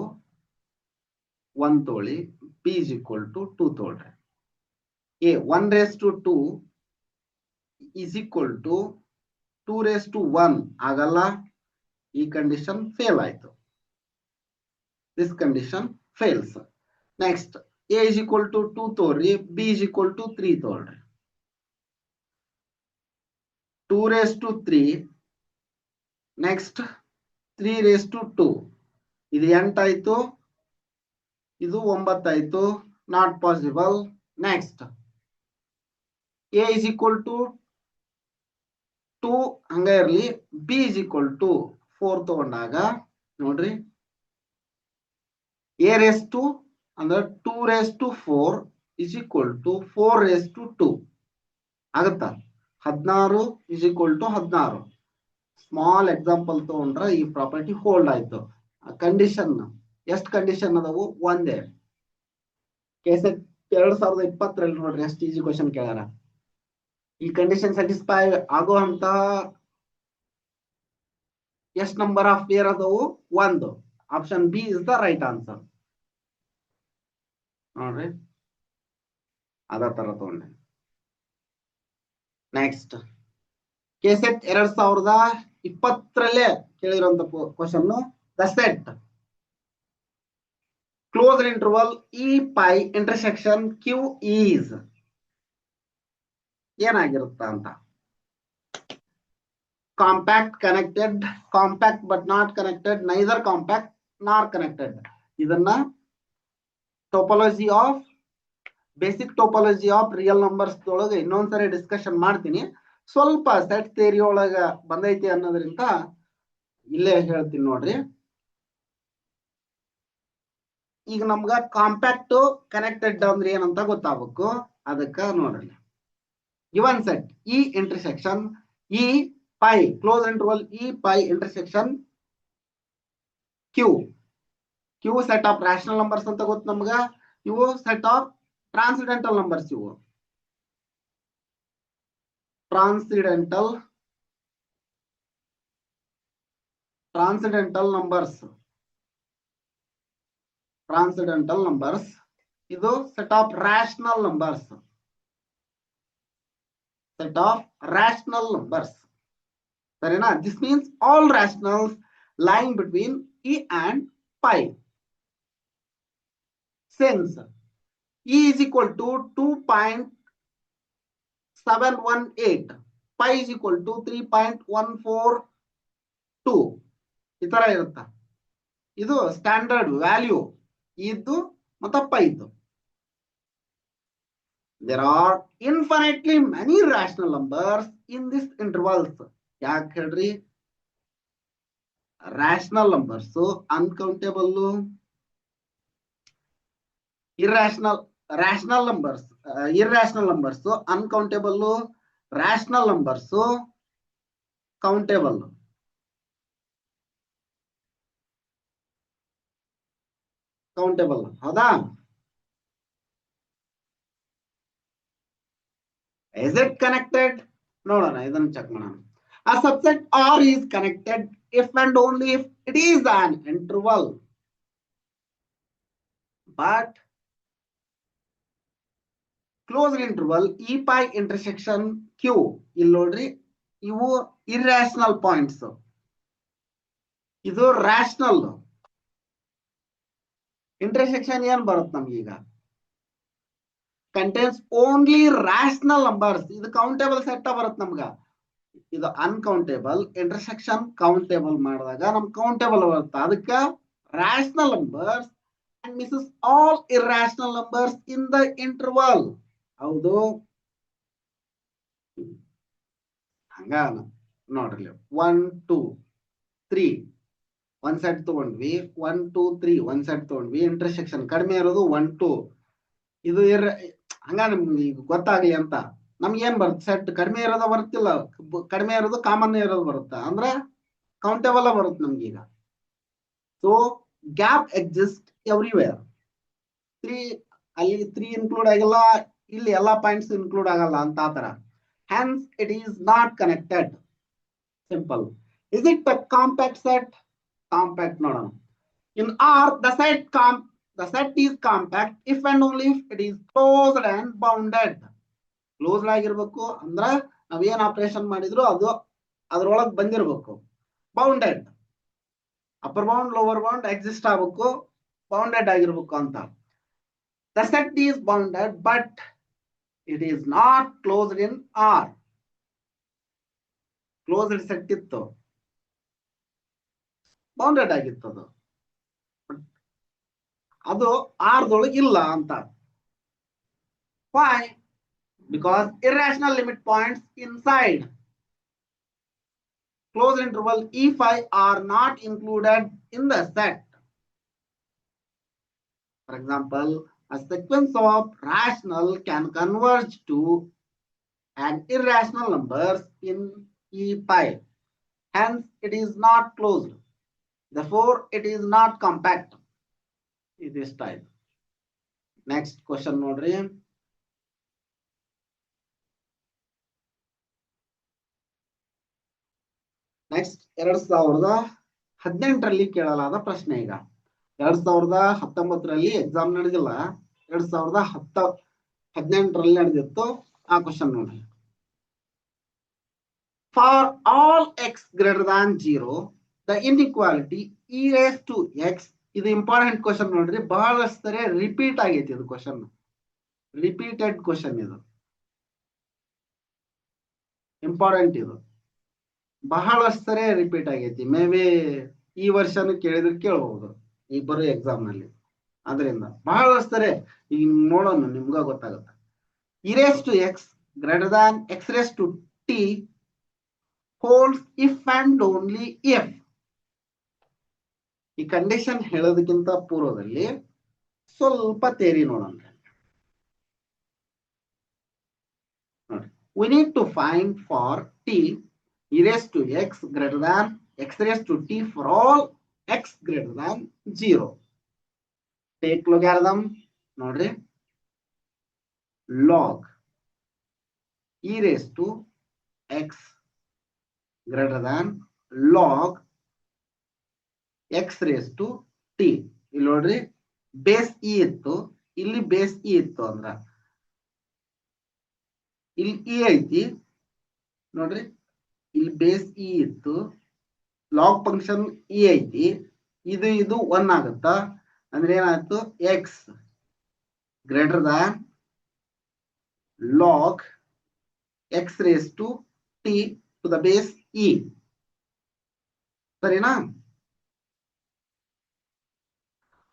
1 ತೋಳಿ, b is equal to 2 ತೋಳ್ರಿ. a 1 raised to 2 is equal to 2 raised to 1 ಆಗಲ್ಲ. ಈ ಕಂಡೀಷನ್ ಫೇಲ್ ಆಯ್ತು. This condition fails. Next a is equal to 2 ತೋರಿ, b is equal to 3 ತೋಳ್ರಿ. 2 raised to 3, next 3 raised to 2, ಇದು 8 ಆಯ್ತು, ಇದು 9 ಆಯ್ತು, not possible. Next a is equal to 2 ಹಂಗ ಇರ್ಲಿ, b is equal to 4 ತಗೊಂಡಾಗ ನೋಡ್ರಿ, a raised to ಅಂದ್ರೆ 2 raised to 4 is equal to 4 raised to 2 ಆಗುತ್ತಾ? 16 is equal to 16. Small example ತಗೊಂಡ್ರ ಈ ಪ್ರಾಪರ್ಟಿ ಹೋಲ್ಡ್ ಆಯ್ತು. ಕಂಡೀಷನ್ ಎಷ್ಟು ಕಂಡೀಷನ್ ಅದಾವು? ಒಂದೇ. ಕೆಸೆಟ್ 2020 ನೋಡ್ರಿ, ಎಷ್ಟು ಈಜಿ ಕ್ವಶನ್ ಕೇಳಾರ. ಈ ಕಂಡೀಷನ್ ಸ್ಯಾಟಿಸ್ಫೈ ಆಗೋ ಅಂತ ಎಷ್ಟು ನಂಬರ್ ಆಫ್ ಪೇರ್ ಅದಾವು? 1. Option B is the right answer. ನೋಡ್ರಿ, ಅದ ತರ ತಗೊಂಡೆ. ನೆಕ್ಸ್ಟ್ ಕೆಸೆಟ್ 2020 ಕೇಳಿರುವಂತ question. The set closed interval e pi intersection Q is ಏನಾಗಿರುತ್ತ ಅಂತ. Compact, connected, compact but not connected, neither compact nor connected. ಇದನ್ನ topology of basic topology of real numbers ಒಳಗೆ ಇನ್ನೊಂದ್ಸರಿ ಡಿಸ್ಕಷನ್ ಮಾಡ್ತೀನಿ. ಸ್ವಲ್ಪ ಸೆಟ್ ಥಿಯರಿ ಒಳಗ ಬಂದೈತಿ ಅನ್ನೋದ್ರಿಂದ ಇಲ್ಲೇ ಹೇಳ್ತೀನಿ ನೋಡ್ರಿ. ಈಗ ನಮ್ಗ ಕಾಂಪ್ಯಾಕ್ಟ್ ಕನೆಕ್ಟೆಡ್ ಅಂದ್ರೆ ಏನಂತ ಗೊತ್ತಾಗಬೇಕು. ಅದಕ್ಕ ನೋಡ್ರಿ, given set e intersection e pi close interval e pi intersection Q set of rational numbers ಅಂತ ಗೊತ್ತು ನಮ್ಗ. ಇವು ಸೆಟ್ ಆಫ್ ಟ್ರಾನ್ಸಿಡೆಂಟಲ್ ನಂಬರ್ಸ್. ಇವು ಟ್ರಾನ್ಸಿಡೆಂಟಲ್ ನಂಬರ್ಸ್. ಇದು ಸೆಟ್ ಆಫ್ ರ್ಯಾಷನಲ್ ನಂಬರ್ಸ್. ಸರಿನಾ? This means all rationals lying between e and pi. Since E is equal to 2.718, pi is equal to 3.142, ಈ ತರ ಇರುತ್ತ. ಇದು ಸ್ಟ್ಯಾಂಡರ್ಡ್ ವ್ಯಾಲ್ಯೂ ಇದ್ದು ಮತ್ತೆ pi ಇದ್ದು. There are infinitely many rational numbers in this intervals. ಯಾಕೆ ಹೇಳ್ರಿ? rational numbers uncountable, rational numbers irrational numbers uncountable, rational numbers countable. ಹೌದಾ? Is it connected? ನೋಡೋಣ, ಇದನ್ನು ಚೆಕ್ ಮಾಡೋಣ. A subset R is connected if and only if it is an interval. But closed interval E pi intersection Q, ಇಲ್ಲಿ ನೋಡ್ರಿ, ಇವು irrational points, ಇದು rational. Intersection ಏನ್ ಬರುತ್ತೆ ನಮ್ಗೀಗ? contains only rational numbers. ಇದು ಕೌಂಟೇಬಲ್ ಸೆಟ್ ಬರುತ್ತೆ ನಮ್ಗ. ಇದು ಅನ್ಕೌಂಟೇಬಲ್, ಇಂಟರ್ಸೆಕ್ಷನ್ ಕೌಂಟೇಬಲ್ ಮಾಡಿದಾಗ ನಮ್ ಕೌಂಟೇಬಲ್ ಬರುತ್ತೆ. ಅದಕ್ಕೆ rational numbers and misses all irrational numbers in the interval. ಹೌದು, ಹಂಗ ನೋಡ್ರಿ. 1 2 3 ಒಂದ್ ಸೆಟ್ ತಗೊಂಡ್ವಿ, 1 2 3 ಒಂದ್ ಸೆಟ್ ತಗೊಂಡ್ವಿ. ಇಂಟರ್ಸೆಕ್ಷನ್ ಕಡಿಮೆ ಇರೋದು 1 2. ಇದು ಹಂಗ ನಿಮ್ಗೆ ಈಗ ಗೊತ್ತಾಗ್ಲಿ ಅಂತ ನಮ್ಗೆ ಏನ್ ಬರುತ್ತೆ? ಸೆಟ್ ಕಡಿಮೆ ಇರೋದು ಬರುತ್ತಿಲ್ಲ, ಕಡಿಮೆ ಇರೋದು ಕಾಮನ್ ಇರೋದು ಬರುತ್ತೆ, ಅಂದ್ರೆ ಕೌಂಟೇಬಲ್ ಬರುತ್ತೆ ನಮ್ಗೀಗ. So gap exist everywhere. 3 ಅಲ್ಲಿ 3 ಇನ್ಕ್ಲೂಡ್ ಆಗಿಲ್ಲ, ಇಲ್ಲಿ ಎಲ್ಲಾ ಪಾಯಿಂಟ್ಸ್ ಇನ್ಕ್ಲೂಡ್ ಆಗಲ್ಲ ಅಂತ ಆತರ. hence it is not connected. simple. Is it a compact set? Compact ನೋಡೋಣ. in R the set is compact if and only if it is closed and bounded. Closed ಆಗಿರ್ಬೇಕು, ಅಂದ್ರ ನಾವೇನ್ ಆಪರೇಷನ್ ಮಾಡಿದ್ರು ಅದು ಅದ್ರೊಳಗೆ ಬಂದಿರ್ಬೇಕು. Bounded, upper bound lower bound exist ಆಗಬೇಕು, bounded ಆಗಿರ್ಬೇಕು ಅಂತ. The set is bounded but it is not closed in R. Closed set ಇತ್ತು, ಬೌಂಡೆಡ್ ಆಗಿತ್ತು, ಅದು ಆರ್ದೊಳಗೆ ಇಲ್ಲ ಅಂತ. Why? Because irrational limit points inside closed interval E5 are not included in the set. For example, a sequence of rational can converge to an irrational numbers in E5. Hence, it is not closed. Therefore, it is not compact. This type. Next question nodri. Next 2018ರಲ್ಲಿ ಕೇಳಲಾದ ಪ್ರಶ್ನೆ. ಈಗ 2019ರಲ್ಲಿ exam ನಡೆದಿಲ್ಲ, 2018ರಲ್ಲಿ ನಡೆದಿತ್ತು. ಆ question ನೋಡ್ರಿ. For all x greater than 0 the inequality e raised to x. ಇದು important question ನೋಡ್ರಿ, ಬಹಳಷ್ಟು ಸರಿ ರಿಪೀಟ್ ಆಗೈತಿ. ಇದು ಕ್ವಶನ್ ರಿಪೀಟೆಡ್ ಕ್ವಶನ್, ಇದು ಇಂಪಾರ್ಟೆಂಟ್, ಇದು ಬಹಳಷ್ಟು ಸರಿ ರಿಪೀಟ್ ಆಗೈತಿ. ಮೇ ಬಿ ಈ ವರ್ಷನೂ ಕೇಳಿದ್ರೆ ಕೇಳಬಹುದು ಈ ಬರೋ ಎಕ್ಸಾಮ್ ನಲ್ಲಿ. ಅದರಿಂದ ಬಹಳಷ್ಟು ಸರಿ ಈಗ ನೋಡೋಣ, ನಿಮ್ಗ ಗೊತ್ತಾಗುತ್ತೆ. e raised to x greater than x raised to t holds if and only if. ಈ ಕಂಡೀಷನ್ ಹೇಳೋದಕ್ಕಿಂತ ಪೂರ್ವದಲ್ಲಿ ಸ್ವಲ್ಪ ತೇರಿ ನೋಡೋಣ. We need to find for t e raised to x greater than x raised to t for all x greater than 0. Take logarithm ನೋಡ್ರಿ. log e raised to x greater than log x raised to t. ಇಲ್ಲಿ ನೋಡ್ರಿ, base E ಇತ್ತು, ಇಲ್ಲಿ base E ಇತ್ತು, ಅಂದ್ರ ಇಲ್ಲಿ E ಐತಿ ನೋಡ್ರಿ. ಇಲ್ಲಿ ಬೇಸ್ ಇ ಇತ್ತು, ಲಾಗ್ ಫಂಕ್ಷನ್ ಇ ಐತಿ, ಇದು 1 ಆಗುತ್ತಾ ಅಂದ್ರೆ ಏನಾಯ್ತು X greater than log x raised to t to the base e ಸರಿನಾ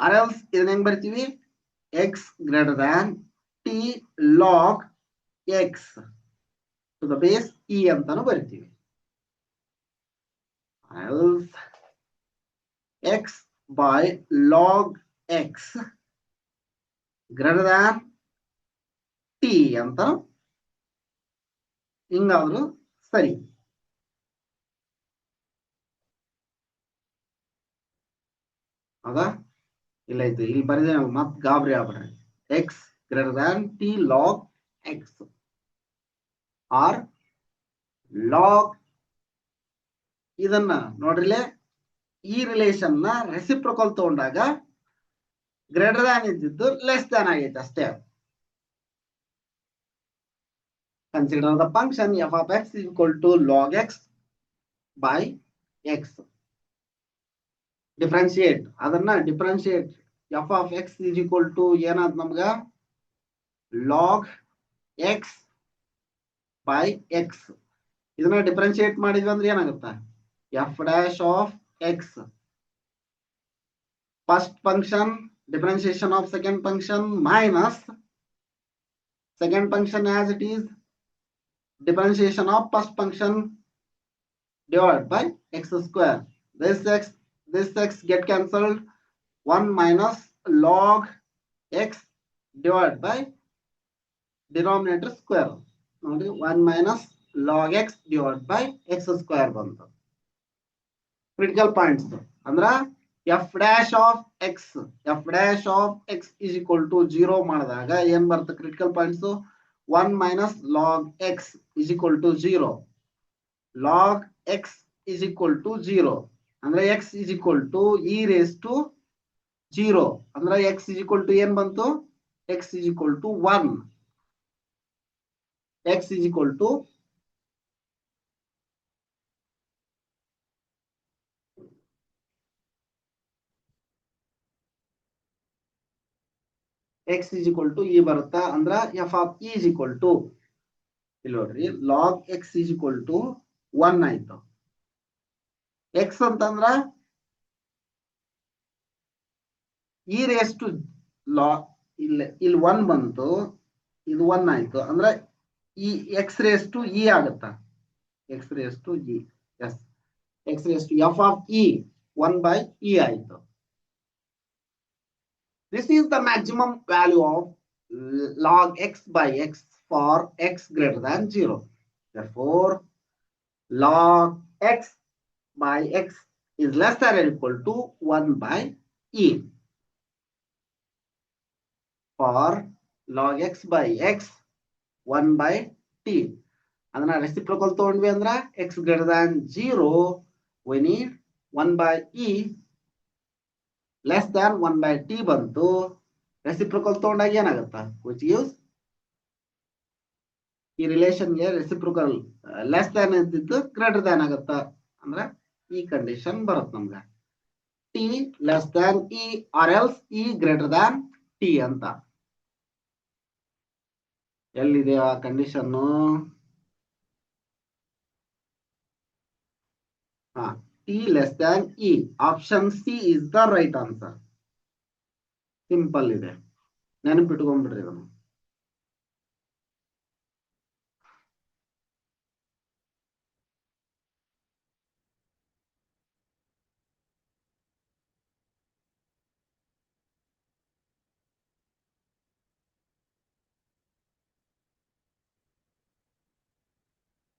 ಆರ್ ಎಲ್ಸ್ ಇದನ್ನ ಹೆಂಗ್ ಬರ್ತೀವಿ x greater than t log x to the base e ಅಂತಾನು ಬರ್ತೀವಿ else x by log x greater than t ಅಂತ ಹಿಂಗಾದ್ರು ಸರಿ ಹೌದಾ ಇಲ್ಲ ಇದು ಇಲ್ಲಿ ಬರೆದ ಮತ್ ಗಾಬರಿ ಆಗ್ಬಿಡ್ರಿ x greater than t log x or log ಇದನ್ನ ನೋಡ್ರಿಲೆ ಈ ರಿಲೇಷನ್ ನ ರೆಸಿಪ್ರೋಕಲ್ ತಗೊಂಡಾಗ ಗ್ರೇಟರ್ ದ್ಯಾನ್ ಇದ್ದಿದ್ದು ಲೆಸ್ ದ್ಯಾನ್ ಆಗೈತೆ ಅಷ್ಟೇ consider the function f of x is equal to log x by x differentiate ಅದನ್ನ differentiate f of x is equal to ಏನಾದ್ ನಮ್ಗ log x by x ಇದನ್ನ differentiate ಮಾಡಿದ್ವಿ ಅಂದ್ರೆ ಏನಾಗುತ್ತೆ f dash of x first function differentiation of second function minus second function as it is differentiation of first function divided by x square this x get cancelled 1 minus log x divided by denominator square 1 minus log x divided by x square ಬಂತು critical points ಅಂದ್ರ f dash of x is equal to 0 ಮಾಡಿದಾಗ ಏನ್ ಬರುತ್ತೆ critical points 1 minus log x is equal to 0 log x is equal to 0 ಅಂದ್ರೆ x is equal to e raised to 0 ಅಂದ್ರೆ x is equal to ಏನ್ ಬಂತು x is equal to 1 x is equal to x is equal to e ಬರುತ್ತಾ ಅಂದ್ರ f of e is equal to ಇಲ್ಲಿ ನೋಡ್ರಿ log x is equal to 1 ಆಯ್ತು x ಅಂತಂದ್ರ e raised to log ಇಲ್ಲಿ 1 ಬಂತು ಇದು 1 ಆಯ್ತು ಅಂದ್ರ ಈ x raised to e ಆಗುತ್ತಾ x raised to e yes x raised to f of e 1 by e ಆಯ್ತು this is the maximum value of log x by x for x greater than 0 therefore log x by x is less than or equal to 1 by e for log x by x 1 by t ಅದನ್ನ reciprocal ತಗೊಂಡ್ವಿ ಅಂದ್ರ x greater than 0 we need 1 by e less than 1 by t ಬಂತು reciprocal ತಗೊಂಡಾಗ ಏನಾಗುತ್ತಾ which gives ಈ relation ಗೆ reciprocal less than ಇದ್ದಿದ್ದು greater than ಆಗುತ್ತಾ ಅಂದ್ರೆ ಈ ಕಂಡೀಷನ್ ಬರುತ್ತೆ ನಮ್ಗೆ t less than e or else e greater than t ಅಂತ ಎಲ್ಲಿದೆ ಆ condition t less than e option C is the right answer simple ಇದೆ ನೆನಪಿಟ್ಕೊಂಡ್ಬಿಡ್ರಿ ಇದನ್ನು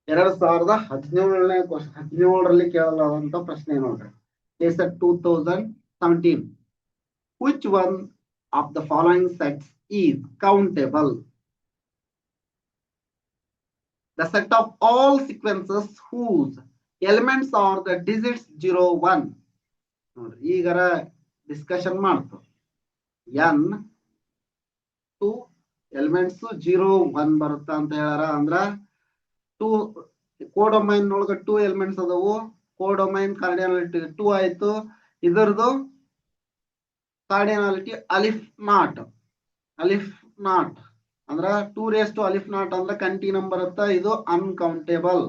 ಎರಡ್ ಸಾವಿರದ 17ರಲ್ಲಿ ಕೇಳಲಾದಂತ ಪ್ರಶ್ನೆ ನೋಡ್ರಿ Kesar 2017 which one of the following sets is countable the set of all sequences whose elements are the digits 0 1 ನೋಡ್ರಿ ಈಗರ ಡಿಸ್ಕಷನ್ ಮಾಡ್ತು n 2 elements 0 1 ಬರುತ್ತಾ ಅಂತ ಹೇಳಾರ ಅಂದ್ರ ಕೋಡೊಮೈನ್ ಒಳಗ 2 ಎಲಿಮೆಂಟ್ಸ್ ಅದಾವು ಕೋಡೊಮೈನ್ ಕಾರ್ಡಿನಾಲಿಟಿ 2 ಆಯ್ತು ಇದರದು ಕಾರ್ಡಿನಾಲಿಟಿ ಅಲಿಫ್ ನಾಟ್ ಅಂದ್ರ 2 ಅಲಿಫ್ ನಾಟ್ ಅಂದ್ರೆ ಕಂಟಿ ನಂಬರ್ ಬರುತ್ತಾ. ಇದು ಅನ್ಕೌಂಟೇಬಲ್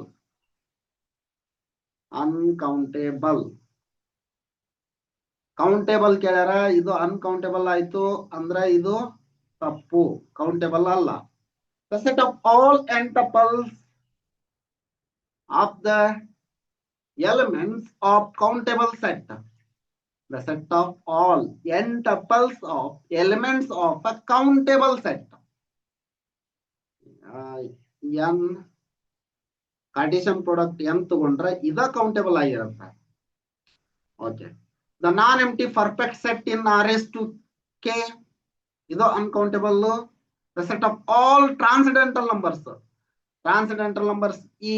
ಕೌಂಟೇಬಲ್ ಕೇಳ್ಯಾರ, ಇದು ಅನ್ಕೌಂಟೇಬಲ್ ಆಯ್ತು ಅಂದ್ರ ಇದು ತಪ್ಪು, ಕೌಂಟೇಬಲ್ ಅಲ್ಲ. The set of all n tuples of the elements of countable set. The set of all n tuples of elements of a countable set. n Cartesian product n ತಗೊಂಡ್ರೆ ಇದ countable ಆಗಿರುತ್ತೆ. Okay. The non-empty perfect set in R raised to k, ಇದು uncountable. The set of all transcendental numbers e,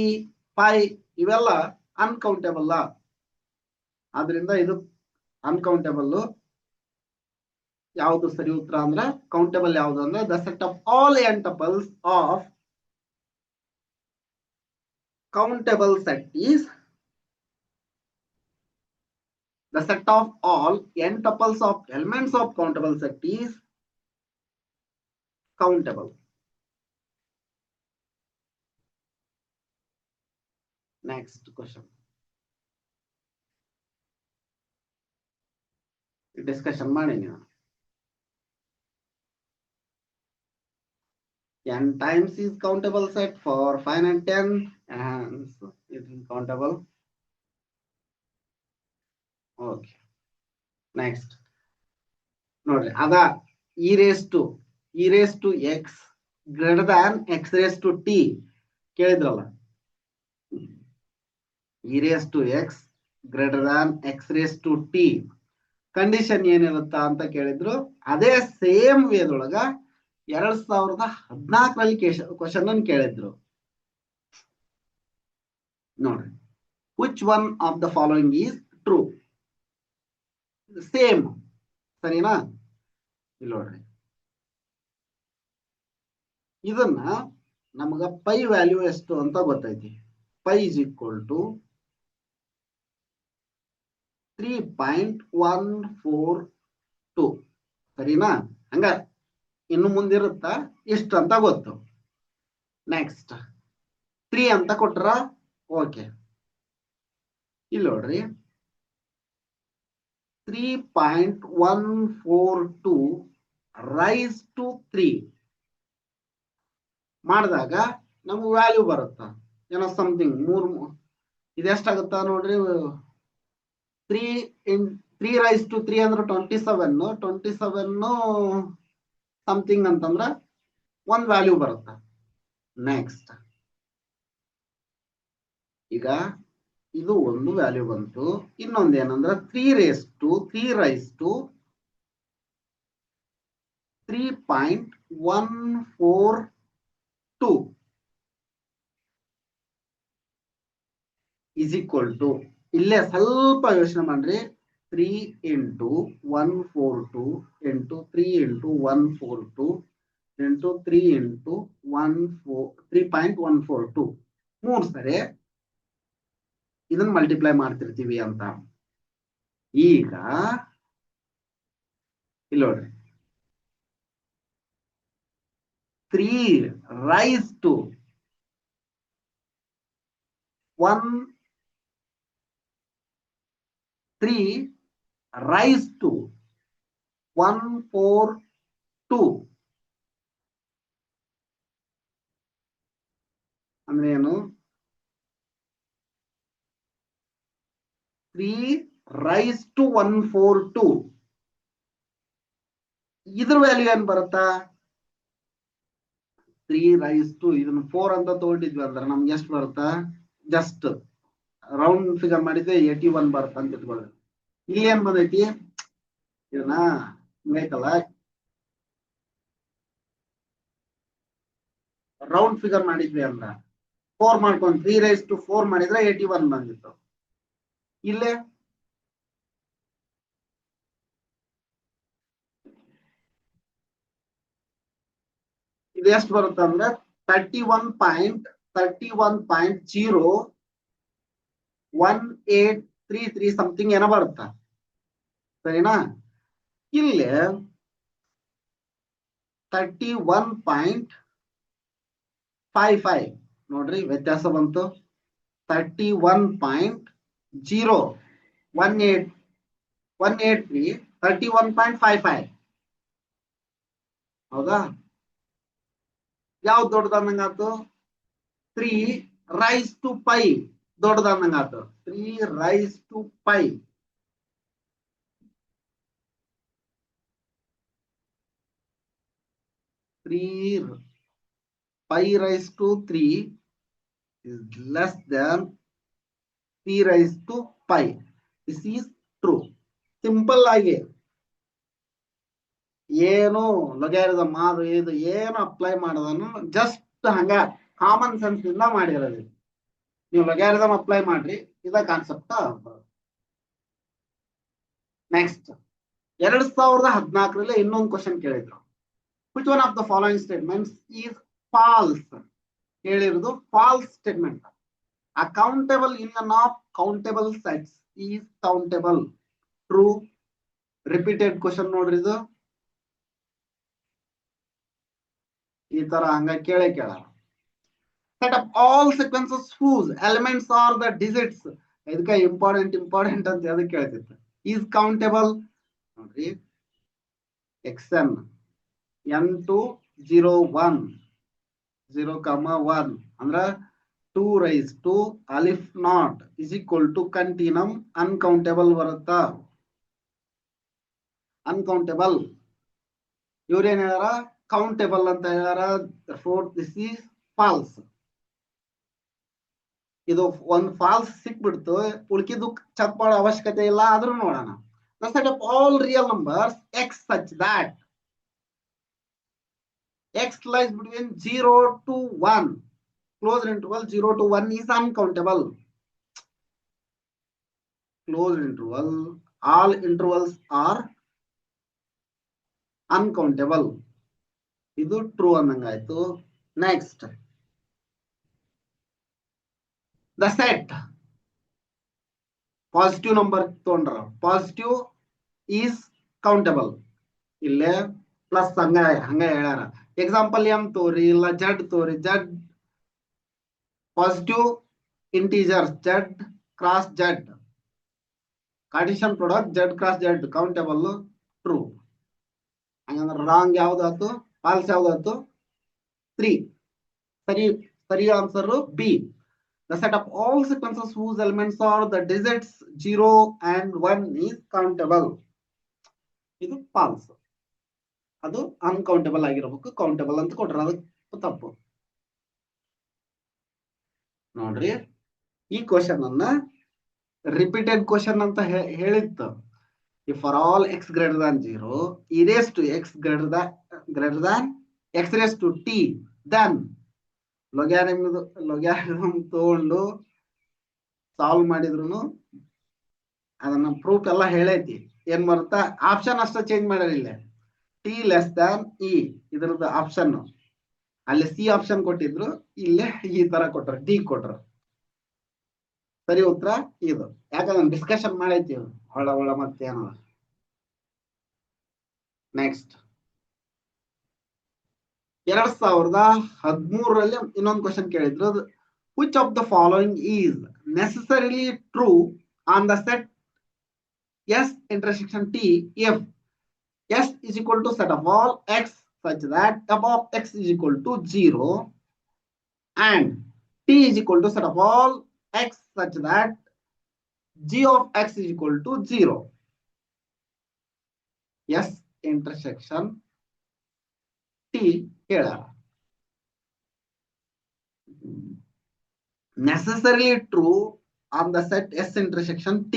pi ಇವೆಲ್ಲ uncountable. ಆದ್ರಿಂದ ಇದು uncountable. ಯಾವುದು ಸರಿ ಉತ್ತರ ಅಂದ್ರೆ ಕೌಂಟೇಬಲ್ ಯಾವುದು ಅಂದ್ರೆ the set of all n tuples of countable set is the set of all n tuples of elements of countable set is countable. Next question. Discussion ಮಾಡಿ ನೀವು. n times is countable set for 5 and 10 and so it is countable. Okay. Next. ನೋಡ್ರಿ ಅದ e raised to x greater than x raised to t ಕೇಳಿದ್ರಲ್ಲ. e raised to x greater than x raised to t condition ಏನಿರುತ್ತಾ ಅಂತ ಕೇಳಿದ್ರು. ಅದೇ same ವೇದೊಳಗ 2014ರಲ್ಲಿ question ಅನ್ನು ಕೇಳಿದ್ರು. ನೋಡ್ರಿ, which one of the following is true? Same ಸರಿನಾ? ಇಲ್ಲಿ ನೋಡ್ರಿ, ಇದನ್ನ ನಮಗ ಪೈ ವ್ಯಾಲ್ಯೂ ಎಷ್ಟು ಅಂತ ಗೊತ್ತೈತಿ. ಪೈ is equal to 3.142 ಸರಿನಾ? ಹಂಗ ಇನ್ನು ಮುಂದಿರುತ್ತ ಇಷ್ಟು ಅಂತ ಗೊತ್ತು. ನೆಕ್ಸ್ಟ್ 3 ಅಂತ ಕೊಟ್ರ ಓಕೆ. ಇಲ್ಲಿ ನೋಡ್ರಿ 3.142 ರೈಸ್ ಟು 3 ಮಾಡಿದಾಗ ನಮ್ಗೆ ವ್ಯಾಲ್ಯೂ ಬರುತ್ತ ಏನೋ ಸಮಥಿಂಗ್ 3 ಇದೆಷ್ಟಾಗುತ್ತಾ ನೋಡ್ರಿ. 3 ರೈಸ್ ಟು 3 ಅಂದ್ರೆ 27 ಸಮಥಿಂಗ್ ಅಂತಂದ್ರ ಒಂದ್ ವ್ಯಾಲ್ಯೂ ಬರುತ್ತ. ನೆಕ್ಸ್ಟ್ ಈಗ ಇದು ಒಂದು ವ್ಯಾಲ್ಯೂ ಬಂತು. ಇನ್ನೊಂದು ಏನಂದ್ರ 3 raise to 3.142 is equal to, ಇಲ್ಲೇ ಸ್ವಲ್ಪ ಯೋಚನೆ ಮಾಡ್ರಿ, 3 into 142 into 3 into 142 into 3 into 3.142 ಮೂರು ಸರಿ ಇದನ್ನ ಮಲ್ಟಿಪ್ಲೈ ಮಾಡ್ತಿರ್ತೀವಿ ಅಂತ. ಈಗ ಇಲ್ಲಿ ನೋಡ್ರಿ 3 ರೈಸ್ ಟು 142 ಅಂದ್ರೆ ಏನು? 3 ರೈಸ್ ಟು 142 ಇದ್ರ ವ್ಯಾಲ್ಯೂ ಏನ್ ಬರುತ್ತಾ? 3 ರೈಸ್ ಟು ಇದನ್ನ 4 ಅಂತ ತಗೊಂಡಿದ್ವಿ ಅಂದ್ರೆ ನಮ್ಗೆ ಎಷ್ಟು ಬರುತ್ತಾ? ಜಸ್ಟ್ ರೌಂಡ್ ಫಿಗರ್ ಮಾಡಿದ್ರೆ 81 ಬರುತ್ತೆ ಅಂತ ಇಟ್ಕೊಳ್ಳಿ. ಇಲ್ಲಿ ಏನ್ ಬಂದೈತಿ ಇದನ್ನ ಬೇಕಲ್ಲ, ರೌಂಡ್ ಫಿಗರ್ ಮಾಡಿದ್ವಿ ಅಂದ್ರ 4 ಮಾಡ್ಕೊಂಡು 3 ರೈಸ್ ಟು 4 ಮಾಡಿದ್ರೆ 81 ಬಂದಿತ್ತು. ಇಲ್ಲೇ ಇದು ಎಷ್ಟು ಬರುತ್ತೆ ಅಂದ್ರೆ 31.01833 ಸಮಥಿಂಗ್ ಏನೋ ಬರುತ್ತ. ಸರಿನಾ? ಇಲ್ಲಿ 31.55 ನೋಡ್ರಿ ವ್ಯತ್ಯಾಸ ಬಂತು. 31.018 31.55 ಹೌದಾ? ಯಾವ್ದು ದೊಡ್ಡದಂದಂಗಾತು? 3 ದೊಡ್ಡದಂದಂಗಾತು. 3 3 is less than 3 This is true. Simple ಆಗಿ ಏನು ಲೊಗ್ಯಾರಿದಮ್ ಅದು ಇದು ಏನು ಅಪ್ಲೈ ಮಾಡೋದನ್ನು ಜಸ್ಟ್ ಹಂಗ ಕಾಮನ್ ಸೆನ್ಸ್ ಇಂದ ಮಾಡಿರೋದು. ನೀವು ಲೊಗ್ಯಾರಿದಮ್ ಅಪ್ಲೈ ಮಾಡ್ರಿ, ಇದ ಕಾನ್ಸೆಪ್ಟ್. ನೆಕ್ಸ್ಟ್ 2014ರಲ್ಲಿ ಇನ್ನೊಂದು ಕ್ವಶನ್ ಕೇಳಿದ್ರು. Which one of the following statements is false? ಹೇಳಿರೋದು false statement. A countable union of countable sets is countable. True. Repeated question ನೋಡ್ರಿ ಇದು. ಈ ತರ ಹಂಗ ಕೇಳೇ ಕೇಳ. Set up all sequences whose elements are the digits. ಇದಕ್ಕೆ ಇಂಪಾರ್ಟೆಂಟ್ ಅಂತ ಅದಕ್ಕೆ ಕೇಳ್ತಿತ್ತು. Is countable ನೋಡ್ರಿ. xn n2 0 1 0,1 ಅಂದ್ರ 2 raised to alif naught is equal to continuum uncountable ಬರುತ್ತಾ? uncountable. ಇವ್ರೇನ್ ಹೇಳ್ಯಾರ? ಕೌಂಟೇಬಲ್ ಅಂತ ಹೇಳ್ಯಾರ. This is falls. ಇದು ಒಂದು ಫಾಲ್ಸ್ ಸಿಕ್ಬಿಡ್ತು, ಉಳ್ಕಿದ್ದು ಚೆಕ್ ಮಾಡೋ ಅವಶ್ಯಕತೆ ಇಲ್ಲ. ಆದ್ರೂ ನೋಡೋಣ. The set of all real numbers x such that x lies between 0 to 1, closed interval 0 to 1 is uncountable. Closed interval, all intervals are uncountable. ಇದು ಟ್ರೂ ಅಂದಂಗಾಯ್ತು. Next the set positive number ತಗೊಂಡ್ರ positive is countable. ಇಲ್ಲೇ plus ಹಂಗ ಹೇಳ್ಯಾರ. Example M ತೋರಿ ಇಲ್ಲ Z ತೋರಿ. Z positive integer Z cross Z, Cartesian product Z cross Z countable. True. ಹಂಗಂದ್ರೆ ರಾಂಗ್ ಯಾವ್ದಾಯ್ತು? ಫಾಲ್ಸ್ ಯಾವ್ದಾಯ್ತು? 3. ಸರಿ answer B. The set of all sequences whose elements are the digits 0 and 1 is countable. ಇದು falls. ಅದು uncountable ಆಗಿರಬೇಕು. Countable ಅಂತ ಕೊಟ್ರ, ಅದು ತಪ್ಪು. ನೋಡ್ರಿ, ಈ ಕ್ವಶನ್ ಅನ್ನ ರಿಪೀಟೆಡ್ ಕ್ವಶನ್ ಅಂತ ಹೇಳಿತ್ತು. If for all x greater than 0, e raised to x greater than x raised to t, then ಲೊಗ್ಯಾರಿದಮ್ ತಗೊಂಡು ಸಾಲ್ವ್ ಮಾಡಿದ್ರು ಅದನ್ನ ಪ್ರೂಫ್ ಎಲ್ಲ ಹೇಳೈತಿ. ಏನ್ ಬರುತ್ತಾ? ಆಪ್ಷನ್ ಅಷ್ಟ ಚೇಂಜ್ ಮಾಡಿಲ್ಲ. ಟಿ ಲೆಸ್ ದ್ಯಾನ್ ಇ ಇದ್ರದ್ದು ಆಪ್ಷನ್. ಅಲ್ಲಿ ಸಿ ಆಪ್ಷನ್ ಕೊಟ್ಟಿದ್ರು, ಇಲ್ಲೇ ಈ ತರ ಕೊಟ್ರ, ಡಿ ಕೊಟ್ರ. ಸರಿ ಉತ್ತರ ಇದು. ಯಾಕಂದ್ರೆ ಡಿಸ್ಕಷನ್ ಮಾಡೈತಿ ಒಳ ಮತ್ತೆ ಏನೋ. ನೆಕ್ಸ್ಟ್ 2013ರಲ್ಲಿ ಇನ್ನೊಂದು ಕ್ವಶನ್ ಕೇಳಿದ್ರು. Which of the following is necessarily true on the set S intersection T if S is equal to set of all x such that f of x is equal to 0 and T is equal to set of all x such that G of x is equal to 0. S intersection T ಹೇಳಾರ. Necessarily true on the set S intersection T.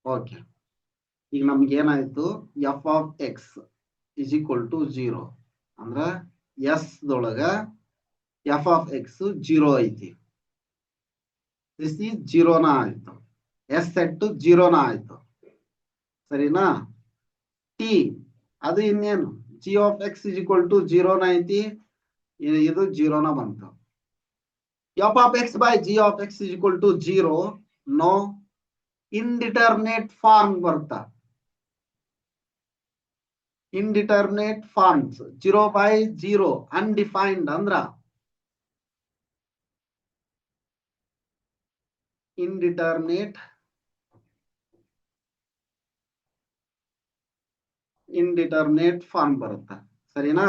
Okay, ಈಗ ನಮ್ಗೆ ಏನಾಯ್ತು? f of x is equal to 0 ಅಂದ್ರ S ದೊಳಗ f of x 0 ಐತಿ. This is 0 ನ ಆಯ್ತು. S set 0 ನ ಆಯ್ತು. ಸರಿನಾ? T ಅದು ಇನ್ನೇನು? G of x is equal to 0 ನ ಐತಿ. ಇದು 0 ನ ಬಂತು. f of x by g of x is equal to 0. No. indeterminate form ಬರುತ್ತಾ. indeterminate forms 0 by 0 undefined ಅಂದ್ರ indeterminate form ಬರುತ್ತಾ. ಸರಿನಾ?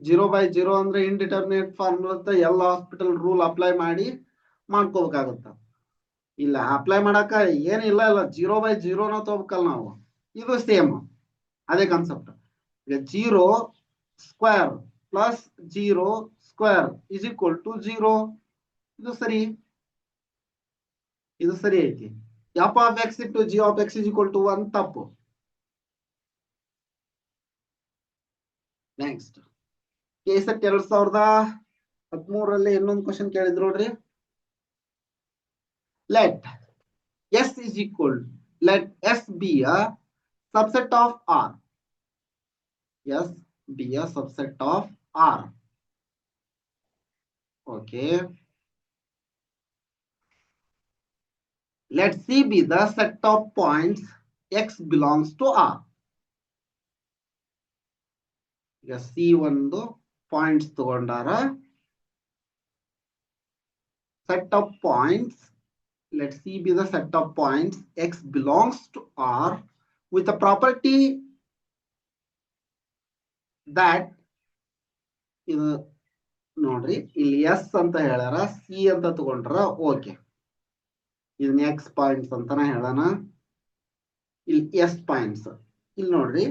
0 by 0 ಅಂದ್ರೆ indeterminate form ಬರುತ್ತೆ. ಎಲ್ಲ ಹಾಸ್ಪಿಟಲ್ ರೂಲ್ ಅಪ್ಲೈ ಮಾಡಿ ಮಾಡ್ಕೋಬೇಕಾಗುತ್ತ. ಇಲ್ಲ ಅಪ್ಲೈ ಮಾಡಕ ಏನಿಲ್ಲ ಇಲ್ಲ 0 by 0 ತಗೋಬೇಕಲ್ಲ ನಾವು. ಇದು ಸೇಮ್ ಅದೇ ಕಾನ್ಸೆಪ್ಟ್. ಈಗ 0 square plus 0 square is equal to 0. ಇದು ಸರಿ, ಇದು ಸರಿ ಐತಿ. f of x into g of x is equal to 1 ತಪ್ಪು. ನೆಕ್ಸ್ಟ್ ಕೆಸೆಟ್ 2013ರಲ್ಲಿ ಇನ್ನೊಂದು ಕ್ವಶನ್ ಕೇಳಿದ್ರು ನೋಡ್ರಿ. let s is equal, let s be a subset of R. S be a subset of R. Okay. Let C be the set of points x belongs to R. ಈಗ C ಒಂದು points ತಗೊಂಡಾರ. set of points, let C be the set of points x belongs to R with a property that ಇದು ನೋಡ್ರಿ ಇಲ್ಲಿ S ಅಂತ ಹೇಳ್ಯಾರ, C ಅಂತ ತಗೊಂಡ್ರ ಓಕೆ. ಇದನ್ನ ಎಕ್ಸ್ ಪಾಯಿಂಟ್ಸ್ ಅಂತಾನ ಹೇಳೋಣ. ಇಲ್ಲಿ ಎಸ್ ಪಾಯಿಂಟ್ಸ್ ಇಲ್ಲಿ ನೋಡ್ರಿ,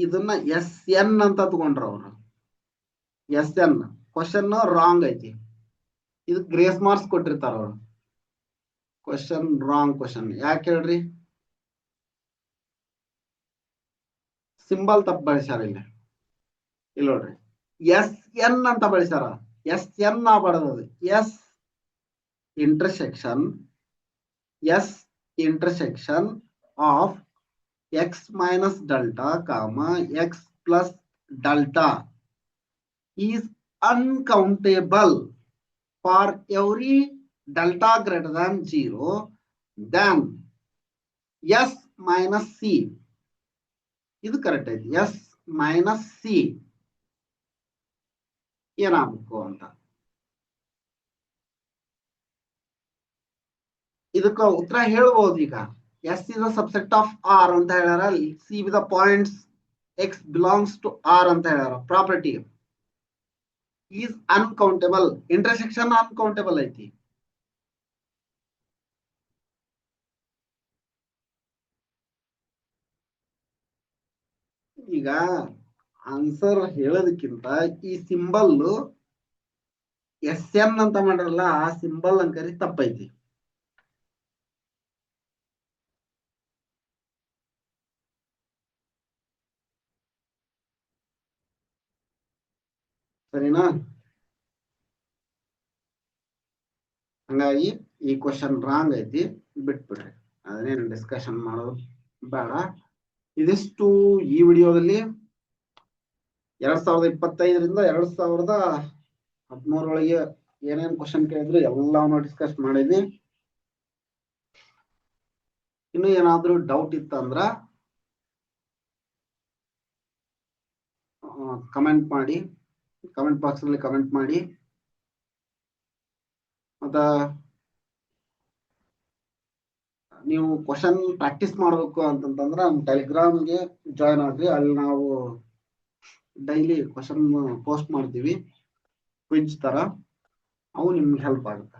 ಇದನ್ನ ಎಸ್ ಎನ್ ಅಂತ ತಗೊಂಡ್ರ ಅವ್ರು. ಎಸ್ ಎನ್ ಕ್ವಶನ್ ರಾಂಗ್ ಐತಿ. ಇದು ಗ್ರೇಸ್ ಮಾರ್ಕ್ಸ್ ಕೊಟ್ಟಿರ್ತಾರ ಅವ್ರು. Question wrong question. ಯಾಕೆ ಹೇಳ್ರಿ? ಸಿಂಬಲ್ ತಪ್ಪು ಬಳಸ್ಯಾರ ಇಲ್ಲಿ. ಇಲ್ಲಿ ನೋಡ್ರಿ ಎಸ್ ಎನ್ ಅಂತ ಬಳಸ್ಯಾರ. ಎಸ್ ಎನ್ ಬಡದದು S intersection of x minus delta comma x plus delta is uncountable for every delta greater than 0 then S minus C. ಇದು ಕರೆಕ್ಟ್ ಐತಿ. ಎಸ್ ಮೈನಸ್ ಸಿ ಏನಾಗಬೇಕು ಅಂತ. ಇದಕ್ಕ ಉತ್ತರ ಹೇಳ್ಬಹುದು. ಈಗ S is a subset of R ಅಂತ ಹೇಳ್ಯಾರ. C with the points x belongs to R ಅಂತ ಹೇಳ್ಯಾರ. Property is uncountable. Intersection uncountable ಐತಿ. ಈಗ ಆನ್ಸರ್ ಹೇಳೋದಕ್ಕಿಂತ ಈ ಸಿಂಬಲ್ ಎಸ್ ಎನ್ ಅಂತ ಮಾಡ್ರಲ್ಲ, ಆ ಸಿಂಬಲ್ ಅಂಕರಿ ತಪ್ಪೈತಿ. ಸರಿನಾ? ಹಂಗಾಗಿ ಈ ಕ್ವಶನ್ ರಾಂಗ್ ಐತಿ, ಬಿಟ್ಬಿಡ್ರಿ. ಅದನ್ನೇನು ಡಿಸ್ಕಷನ್ ಮಾಡೋದು ಬೇಡ. ಇದಿಷ್ಟು ಈ ವಿಡಿಯೋದಲ್ಲಿ 2025ರಿಂದ 2013 ಏನೇನ್ ಕ್ವಶನ್ ಕೇಳಿದ್ರು ಎಲ್ಲವನ್ನೂ ಡಿಸ್ಕಸ್ ಮಾಡಿದ್ವಿ. ಇನ್ನು ಏನಾದ್ರೂ ಡೌಟ್ ಇತ್ತಂದ್ರ ಕಮೆಂಟ್ ಮಾಡಿ, ಕಮೆಂಟ್ ಬಾಕ್ಸ್ ನಲ್ಲಿ ಕಮೆಂಟ್ ಮಾಡಿ. ಮತ್ತ ನೀವು ಕ್ವಶನ್ ಪ್ರಾಕ್ಟೀಸ್ ಮಾಡಬೇಕು ಅಂತಂತಂದ್ರ ಟೆಲಿಗ್ರಾಮ್ಗೆ ಜಾಯ್ನ್ ಆಗ್ರಿ. ಅಲ್ಲಿ ನಾವು ಡೈಲಿ ಕ್ವಶನ್ ಪೋಸ್ಟ್ ಮಾಡ್ತೀವಿ, ಕ್ವಿಜ್ ತರ. ಅವು ನಿಮ್ಗೆ ಹೆಲ್ಪ್ ಆಗುತ್ತೆ.